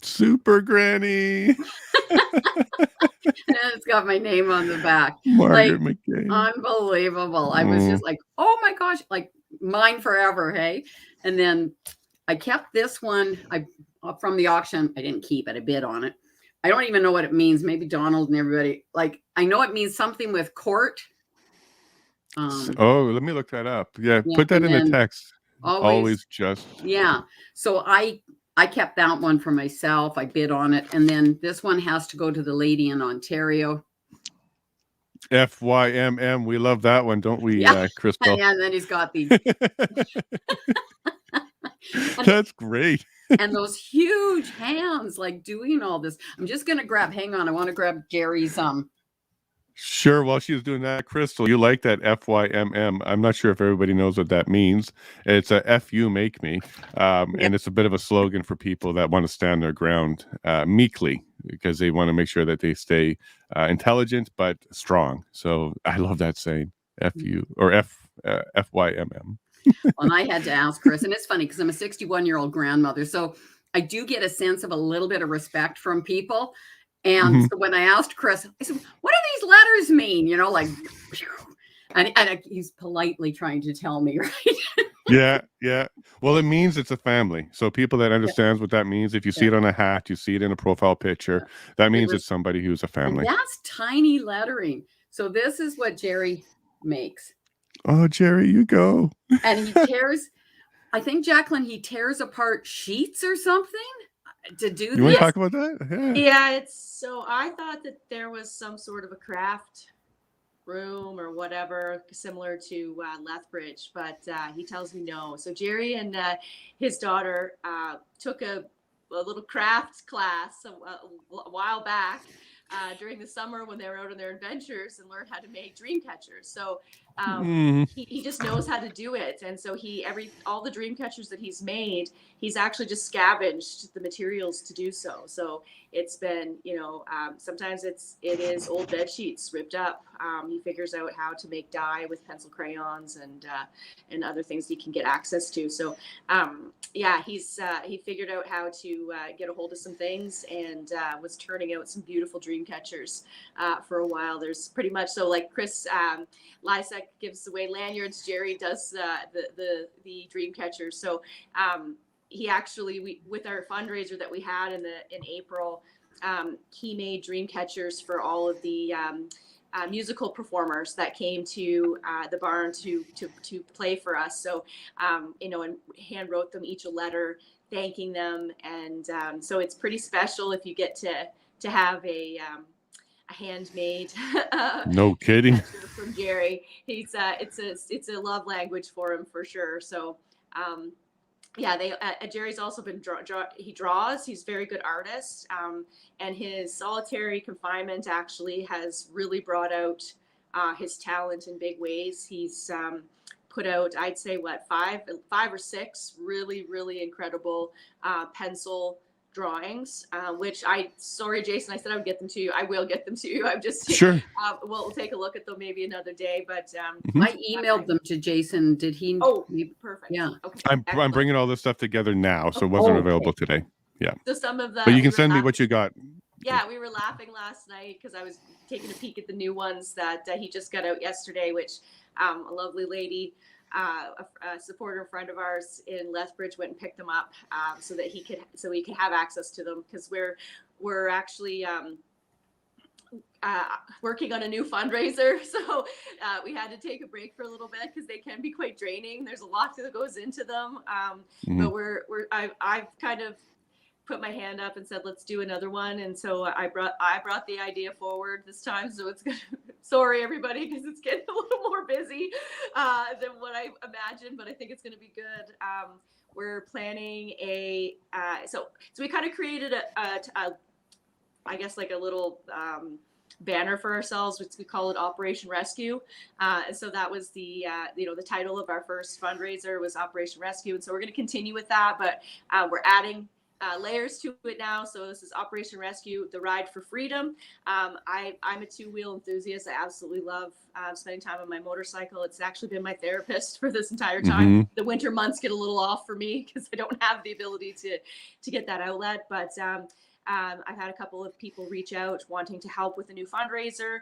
Super Granny. And it's got my name on the back. Margaret Mackay. Unbelievable. I was just like, oh my gosh, like mine forever, hey? And then I kept this one from the auction. I didn't keep it. I bid on it. I don't even know what it means. Maybe Donald and everybody, like, I know it means something with court. Let me look that up. Yeah, put that in the text. Always just. Yeah. So I kept that one for myself. I bid on it. And then this one has to go to the lady in Ontario. FYMM. We love that one, don't we, Chrystal? Yeah, and then he's got these. That's great. And those huge hands, like doing all this. I'm just going to hang on. I want to grab Jerry's. Sure. While she's doing that, Chrystal, you like that FYMM. I'm not sure if everybody knows what that means. It's a F you make me. And it's a bit of a slogan for people that want to stand their ground meekly, because they want to make sure that they stay intelligent but strong. So I love that saying, FU or FYMM. And I had to ask Chris, and it's funny because I'm a 61-year-old grandmother. So I do get a sense of a little bit of respect from people. And so when I asked Chris, I said, what do these letters mean? And he's politely trying to tell me, right? Yeah, yeah. Well, it means it's a family. So people that understands what that means, if you see it on a hat, you see it in a profile picture, that means it's somebody who's a And family. that's tiny lettering. So this is what Jerry makes. Oh, Jerry, you go. And he tears, I think, Jaclyne, he tears apart sheets or something to do You want to this. talk about that? Yeah. Yeah, it's so I thought that there was some sort of a craft room or whatever similar to Lethbridge, but he tells me no. So Jerry and his daughter took a little craft class a while back during the summer when they were out on their adventures and learned how to make dream catchers. So he just knows how to do it, and so all the dream catchers that he's made, he's actually just scavenged the materials to do so. So it's been, sometimes it is old bed sheets ripped up. He figures out how to make dye with pencil crayons and other things he can get access to. So he figured out how to get a hold of some things and was turning out some beautiful dream catchers for a while. There's pretty much, so like Chris Lysek gives away lanyards, Jerry does the dream catchers. So he actually, with our fundraiser that we had in April, he made dream catchers for all of the musical performers that came to the barn to play for us. So and hand wrote them each a letter thanking them, and so it's pretty special if you get to have a handmade no kidding from Jerry. He's it's a love language for him for sure. So Jerry's also been he draws. He's a very good artist, and his solitary confinement actually has really brought out his talent in big ways. He's put out, I'd say, five or six really, really incredible pencil drawings, which sorry, Jason, I said I would get them to you. I will get them to you. I'm just sure. We'll take a look at them maybe another day. But I emailed them to Jason. Did he? Oh, perfect. Yeah. Okay. I'm bringing all this stuff together now, so it wasn't available today. Yeah. So some of the. But you can send me what you got. Yeah, we were laughing last night because I was taking a peek at the new ones that he just got out yesterday, which a lovely lady, a supporter friend of ours in Lethbridge went and picked them up so he could have access to them, because we're actually working on a new fundraiser, so we had to take a break for a little bit because they can be quite draining. There's a lot that goes into them, but I've kind of put my hand up and said, let's do another one. And so I brought the idea forward this time. So it's sorry everybody, because it's getting a little more busy than what I imagined, but I think it's going to be good. We're planning so we kind of created I guess like a little banner for ourselves, which we call it Operation Rescue. And so that was the title of our first fundraiser was Operation Rescue. And so we're going to continue with that, but we're adding layers to it now. So this is Operation Rescue, the Ride for Freedom. I'm a two-wheel enthusiast. I absolutely love spending time on my motorcycle. It's actually been my therapist for this entire time. The winter months get a little off for me because I don't have the ability to get that outlet. But I've had a couple of people reach out wanting to help with a new fundraiser.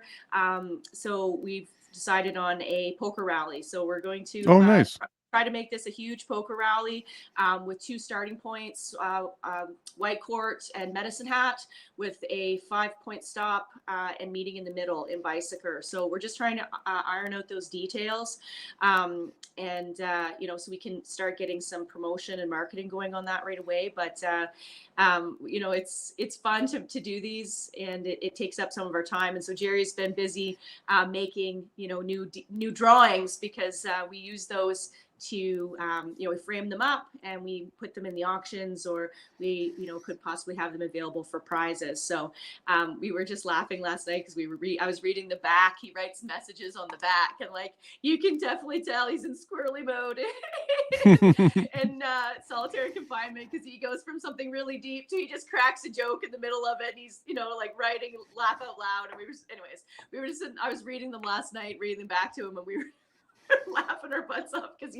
So we've decided on a poker rally. So we're going to nice. Try to make this a huge poker rally with 2 starting points, White Court and Medicine Hat, with a 5-point stop and meeting in the middle in Bicycle. So we're just trying to iron out those details, so we can start getting some promotion and marketing going on that right away. But it's fun to do these, and it takes up some of our time. And so Jerry's been busy making new drawings, because we use those to we frame them up and we put them in the auctions, or we could possibly have them available for prizes. So we were just laughing last night because I was reading the back. He writes messages on the back, and you can definitely tell he's in squirrely mode and solitary confinement, because he goes from something really deep to he just cracks a joke in the middle of it, and he's writing laugh out loud. And I was reading them last night, reading them back to him, and we were laughing our butts off, because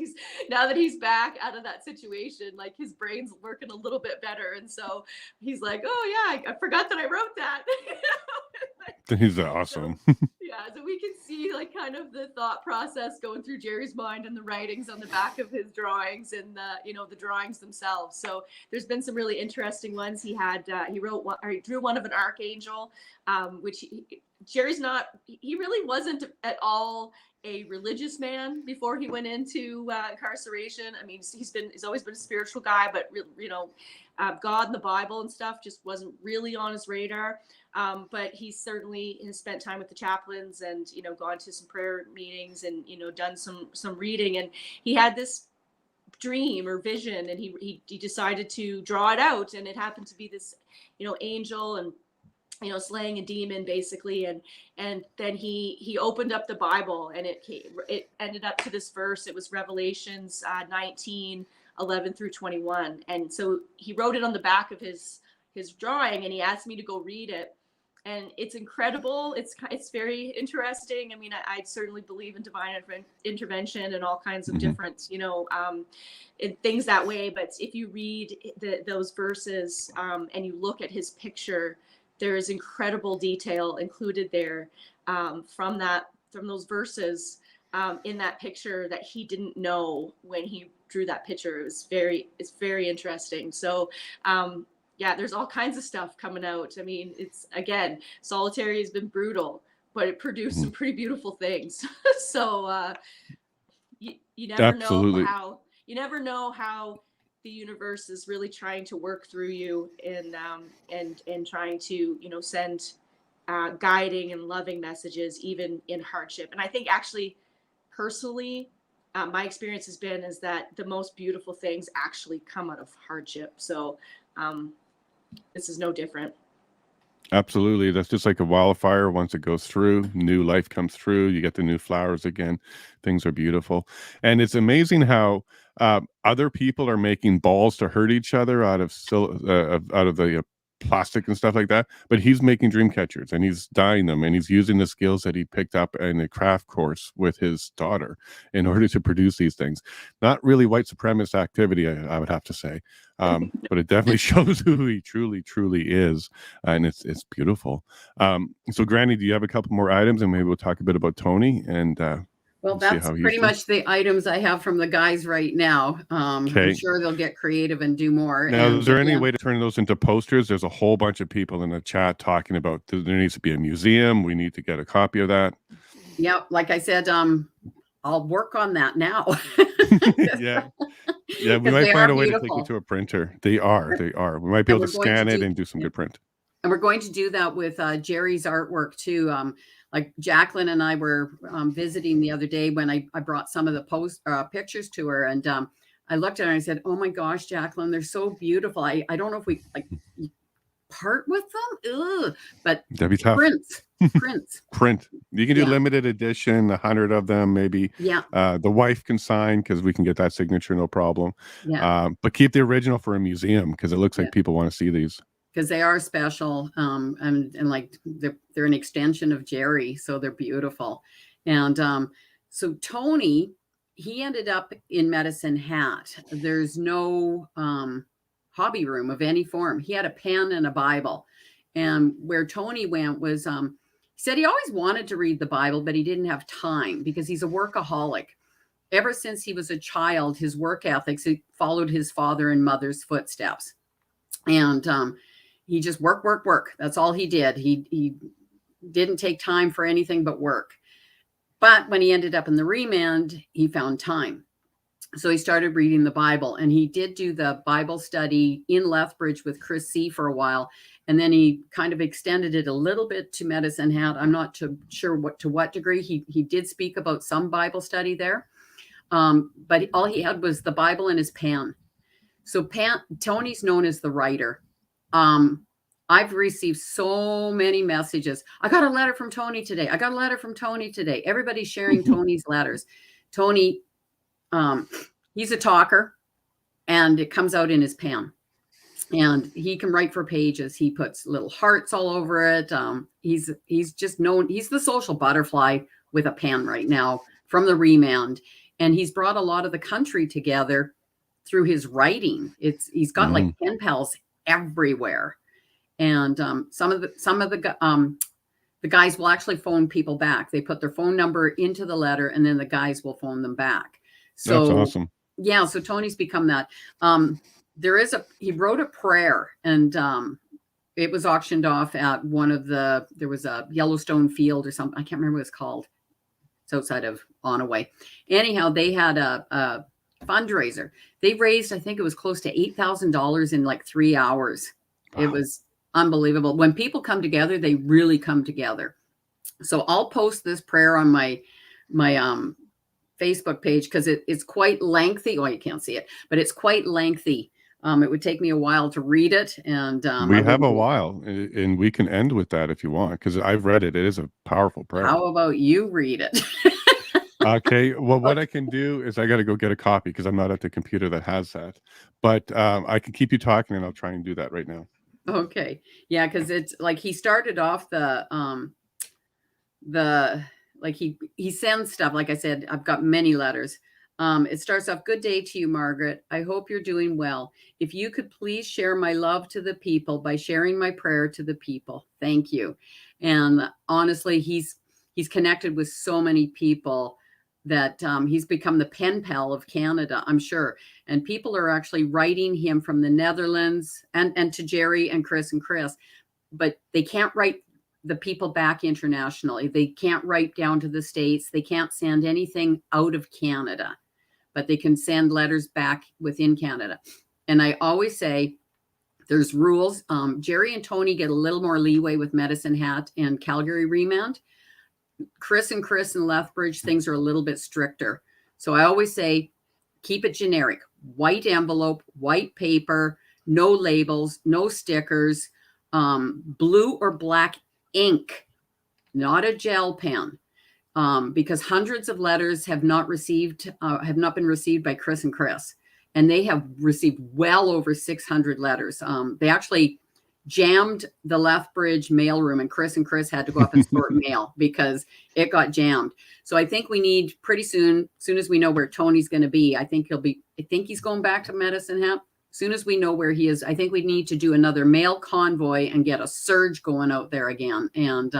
now that he's back out of that situation, his brain's working a little bit better, and so he's like, oh yeah, I forgot that I wrote that. He's awesome. So, Yeah, so we can see like kind of the thought process going through Jerry's mind and the writings on the back of his drawings and the drawings themselves. So there's been some really interesting ones. He drew one of an archangel, which Jerry's not, he really wasn't at all a religious man before he went into incarceration. I mean, he's always been a spiritual guy, but God and the Bible and stuff just wasn't really on his radar. But he certainly has spent time with the chaplains and, gone to some prayer meetings and, done some reading. And he had this dream or vision, and he decided to draw it out. And it happened to be this, angel and, slaying a demon basically. And then he opened up the Bible, and it ended up to this verse. It was Revelations 19:11 through 21. And so he wrote it on the back of his drawing, and he asked me to go read it. And it's incredible. It's very interesting. I mean, I certainly believe in divine intervention and all kinds of different, things that way. But if you read those verses and you look at his picture, there is incredible detail included there from those verses in that picture that he didn't know when he drew that picture. It's very interesting. So, yeah, there's all kinds of stuff coming out. I mean, solitary has been brutal, but it produced some pretty beautiful things. So you never know how the universe is really trying to work through you and trying to send guiding and loving messages even in hardship. And I think actually personally, my experience is that the most beautiful things actually come out of hardship. So this is no different. Absolutely. That's just like a wildfire. Once it goes through, new life comes through. You get the new flowers again. Things are beautiful. And it's amazing how other people are making balls to hurt each other out of the plastic and stuff like that. But he's making dream catchers, and he's dyeing them, and he's using the skills that he picked up in a craft course with his daughter in order to produce these things. Not really white supremacist activity, I would have to say. But it definitely shows who he truly, truly is. And it's beautiful. So Granny, do you have a couple more items, and maybe we'll talk a bit about Tony and well, that's pretty much the items I have from the guys right now. I'm sure they'll get creative and do more. Now, is there any way to turn those into posters? There's a whole bunch of people in the chat talking about there needs to be a museum. We need to get a copy of that. Yeah, like I said, I'll work on that now. Yeah, we might find a way to take you to a printer. They are. We might be able to scan it and do some good print. And we're going to do that with Jerry's artwork too. Like Jaclyne and I were visiting the other day when I brought some of the pictures to her, and I looked at her and I said, "Oh my gosh, Jaclyne, they're so beautiful. I don't know if we part with them, ugh, but that'd be tough. Print. You can do limited edition, 100 of them, maybe. Yeah. The wife can sign because we can get that signature, no problem. Yeah. But keep the original for a museum because it looks like people want to see these. Because they are special, and like they're an extension of Jerry, so they're beautiful. And so Tony, he ended up in Medicine Hat. There's no hobby room of any form. He had a pen and a Bible, and where Tony went was he said he always wanted to read the Bible, but he didn't have time because he's a workaholic. Ever since he was a child, his work ethics, he followed his father and mother's footsteps, and he just work. That's all he did. He didn't take time for anything but work. But when he ended up in the remand, he found time. So he started reading the Bible, and he did do the Bible study in Lethbridge with Chris C for a while. And then he kind of extended it a little bit to Medicine Hat. I'm not sure to what degree. He did speak about some Bible study there. But all he had was the Bible and his pen. So Tony's known as the writer. I've received so many messages. I got a letter from Tony today. Everybody's sharing Tony's letters. Tony, he's a talker, and it comes out in his pen. And he can write for pages. He puts little hearts all over it. He's just known. He's the social butterfly with a pen right now from the remand. And he's brought a lot of the country together through his writing. He's got like pen pals everywhere. And some of the the guys will actually phone people back. They put their phone number into the letter, and then the guys will phone them back. So That's awesome. yeah, so Tony's become that. He wrote a prayer, and it was auctioned off at there was a Yellowstone field or something. I can't remember what it's called. It's outside of Onaway. Anyhow, they had a fundraiser. They raised, I think it was close to $8,000 in like 3 hours. Wow. It was unbelievable. When people come together, they really come together. So I'll post this prayer on my Facebook page because it's quite lengthy. Well, you can't see it, but it's quite lengthy. It would take me a while to read it, and we have a while, and we can end with that if you want, because I've read it. It is a powerful prayer. How about you read it? Okay. Well, what I can do is I got to go get a copy because I'm not at the computer that has that. But I can keep you talking, and I'll try and do that right now. Okay. Yeah, because it's like he started off like he sends stuff. Like I said, I've got many letters. It starts off, "Good day to you, Margaret. I hope you're doing well. If you could please share my love to the people by sharing my prayer to the people. Thank you." And honestly, he's connected with so many people that he's become the pen pal of Canada, I'm sure. And people are actually writing him from the Netherlands and to Jerry and Chris, but they can't write the people back internationally. They can't write down to the States. They can't send anything out of Canada, but they can send letters back within Canada. And I always say there's rules. Jerry and Tony get a little more leeway with Medicine Hat and Calgary remand. Chris and Lethbridge, things are a little bit stricter. So I always say, keep it generic. White envelope, white paper, no labels, no stickers, blue or black ink, not a gel pen. Because hundreds of letters have not been received by Chris, and they have received well over 600 letters. They actually jammed the Lethbridge mailroom, and Chris had to go up and sort mail because it got jammed. So I think we need pretty soon as we know where Tony's going to be, I think he's going back to Medicine Hat. As soon as we know where he is, I think we need to do another mail convoy and get a surge going out there again. And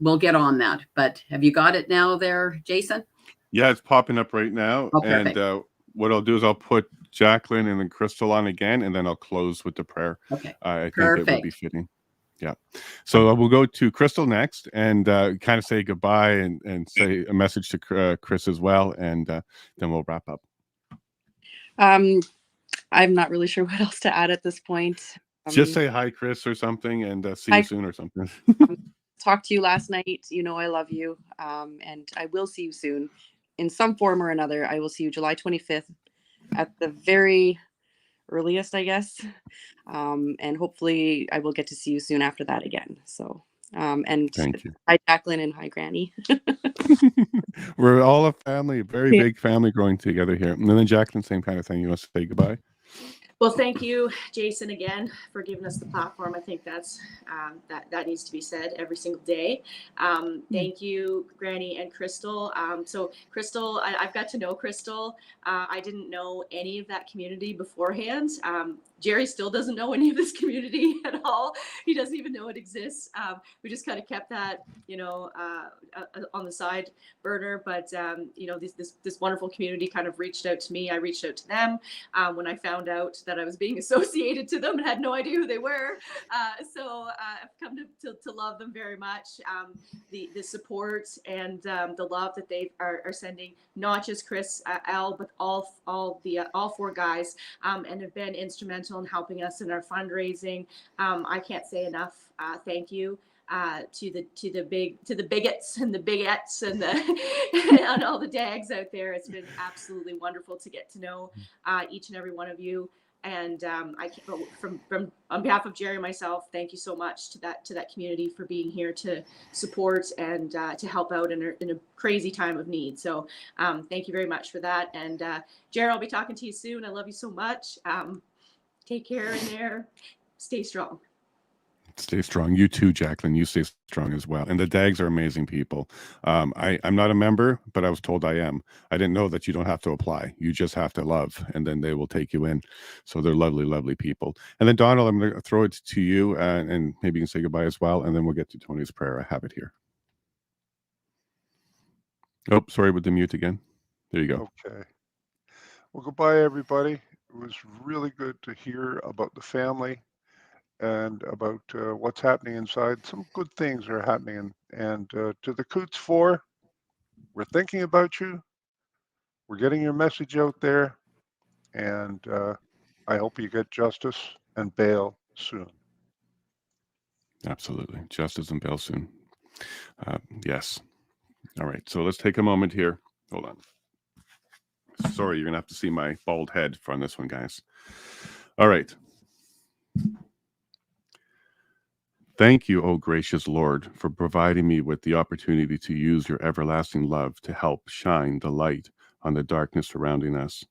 we'll get on that. But have you got it now there, Jason? Yeah, it's popping up right now. Oh, and what I'll do is I'll put Jaclyne and then Chrystal on again, and then I'll close with the prayer. Okay. I think it would be fitting. Yeah. So we'll go to Chrystal next and kind of say goodbye and say a message to Chris as well. And then we'll wrap up. I'm not really sure what else to add at this point. Just say hi, Chris, or something, and see you soon or something. Talked to you last night. You know I love you. And I will see you soon in some form or another. I will see you July 25th at the very earliest, I guess. And hopefully I will get to see you soon after that again. So, and thank you. Hi, Jaclyne, and hi, Granny. We're all a family, a very big family growing together here. And then Jaclyne, same kind of thing. You want to say goodbye? Well, thank you, Jason, again, for giving us the platform. I think that's that needs to be said every single day. Thank you, Granny and Chrystal. So Chrystal, I've got to know Chrystal. I didn't know any of that community beforehand. Jerry still doesn't know any of this community at all. He doesn't even know it exists. We just kind of kept that, on the side burner. But this wonderful community kind of reached out to me. I reached out to them when I found out that I was being associated to them and had no idea who they were. So I've come to love them very much. The support and the love that they are sending, not just Chris, Al, but all four guys, and have been instrumental in helping us in our fundraising. I can't say enough. Thank you to the bigots and the bigettes and and all the dags out there. It's been absolutely wonderful to get to know each and every one of you. And I from on behalf of Jerry and myself, thank you so much to that community for being here to support and to help out in a crazy time of need. So thank you very much for that. And Jerry, I'll be talking to you soon. I love you so much. Take care in there. Stay strong. Stay strong. You too, Jaclyne. You stay strong as well. And the Dags are amazing people. I'm not a member, but I was told I am. I didn't know that you don't have to apply. You just have to love, and then they will take you in. So they're lovely, lovely people. And then, Donald, I'm going to throw it to you, and maybe you can say goodbye as well, and then we'll get to Tony's prayer. I have it here. Oh, sorry with the mute again. There you go. Okay. Well, goodbye, everybody. It was really good to hear about the family and about what's happening inside. Some good things are happening. And to the Coutts Four, we're thinking about you. We're getting your message out there. And I hope you get justice and bail soon. Absolutely. Justice and bail soon. Yes. All right. So let's take a moment here. Hold on. Sorry, you're going to have to see my bald head from this one, guys. All right. Thank you, O gracious Lord, for providing me with the opportunity to use your everlasting love to help shine the light on the darkness surrounding us.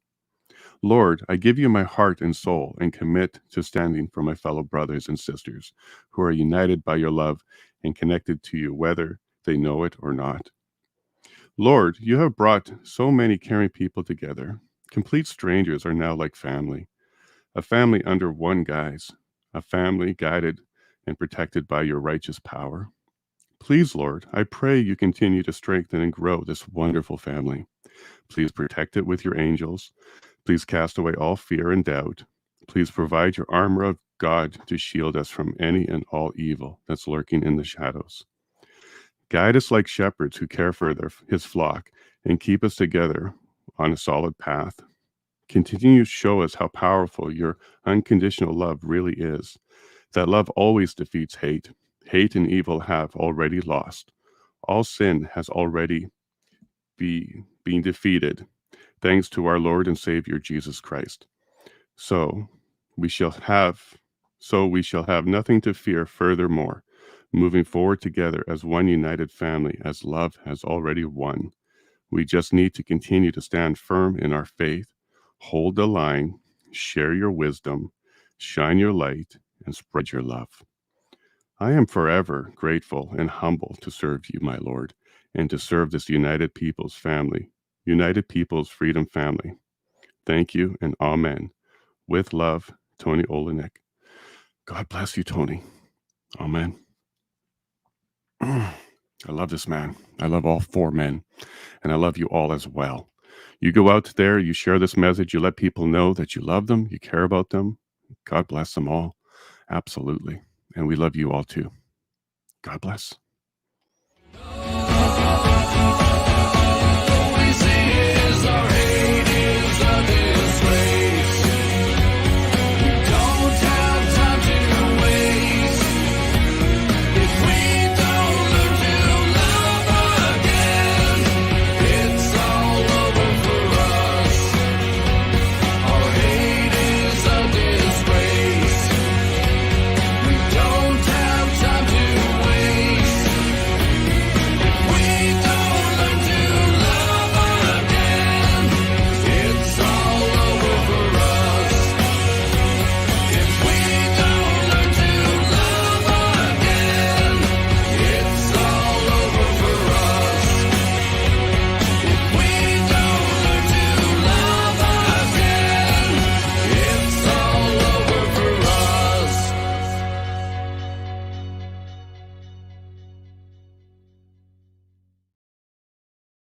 Lord, I give you my heart and soul and commit to standing for my fellow brothers and sisters who are united by your love and connected to you, whether they know it or not. Lord, you have brought so many caring people together. Complete strangers are now like family, a family under one guise, a family guided and protected by your righteous power. Please, Lord, I pray you continue to strengthen and grow this wonderful family. Please protect it with your angels. Please cast away all fear and doubt. Please provide your armor of God to shield us from any and all evil that's lurking in the shadows. Guide us like shepherds who care for his flock and keep us together on a solid path. Continue to show us how powerful your unconditional love really is. That love always defeats hate. Hate and evil have already lost. All sin has already been defeated, thanks to our Lord and Savior Jesus Christ. So we shall have nothing to fear furthermore, moving forward together as one united family, as love has already won. We just need to continue to stand firm in our faith, hold the line, share your wisdom, shine your light, and spread your love. I am forever grateful and humble to serve you, my Lord, and to serve this United People's family, United People's Freedom Family. Thank you and amen. With love, Tony Olenek. God bless you, Tony. Amen. I love this man. I love all four men, and I love you all as well. You go out there, you share this message, you let people know that you love them, you care about them. God bless them all. Absolutely. And we love you all too. God bless.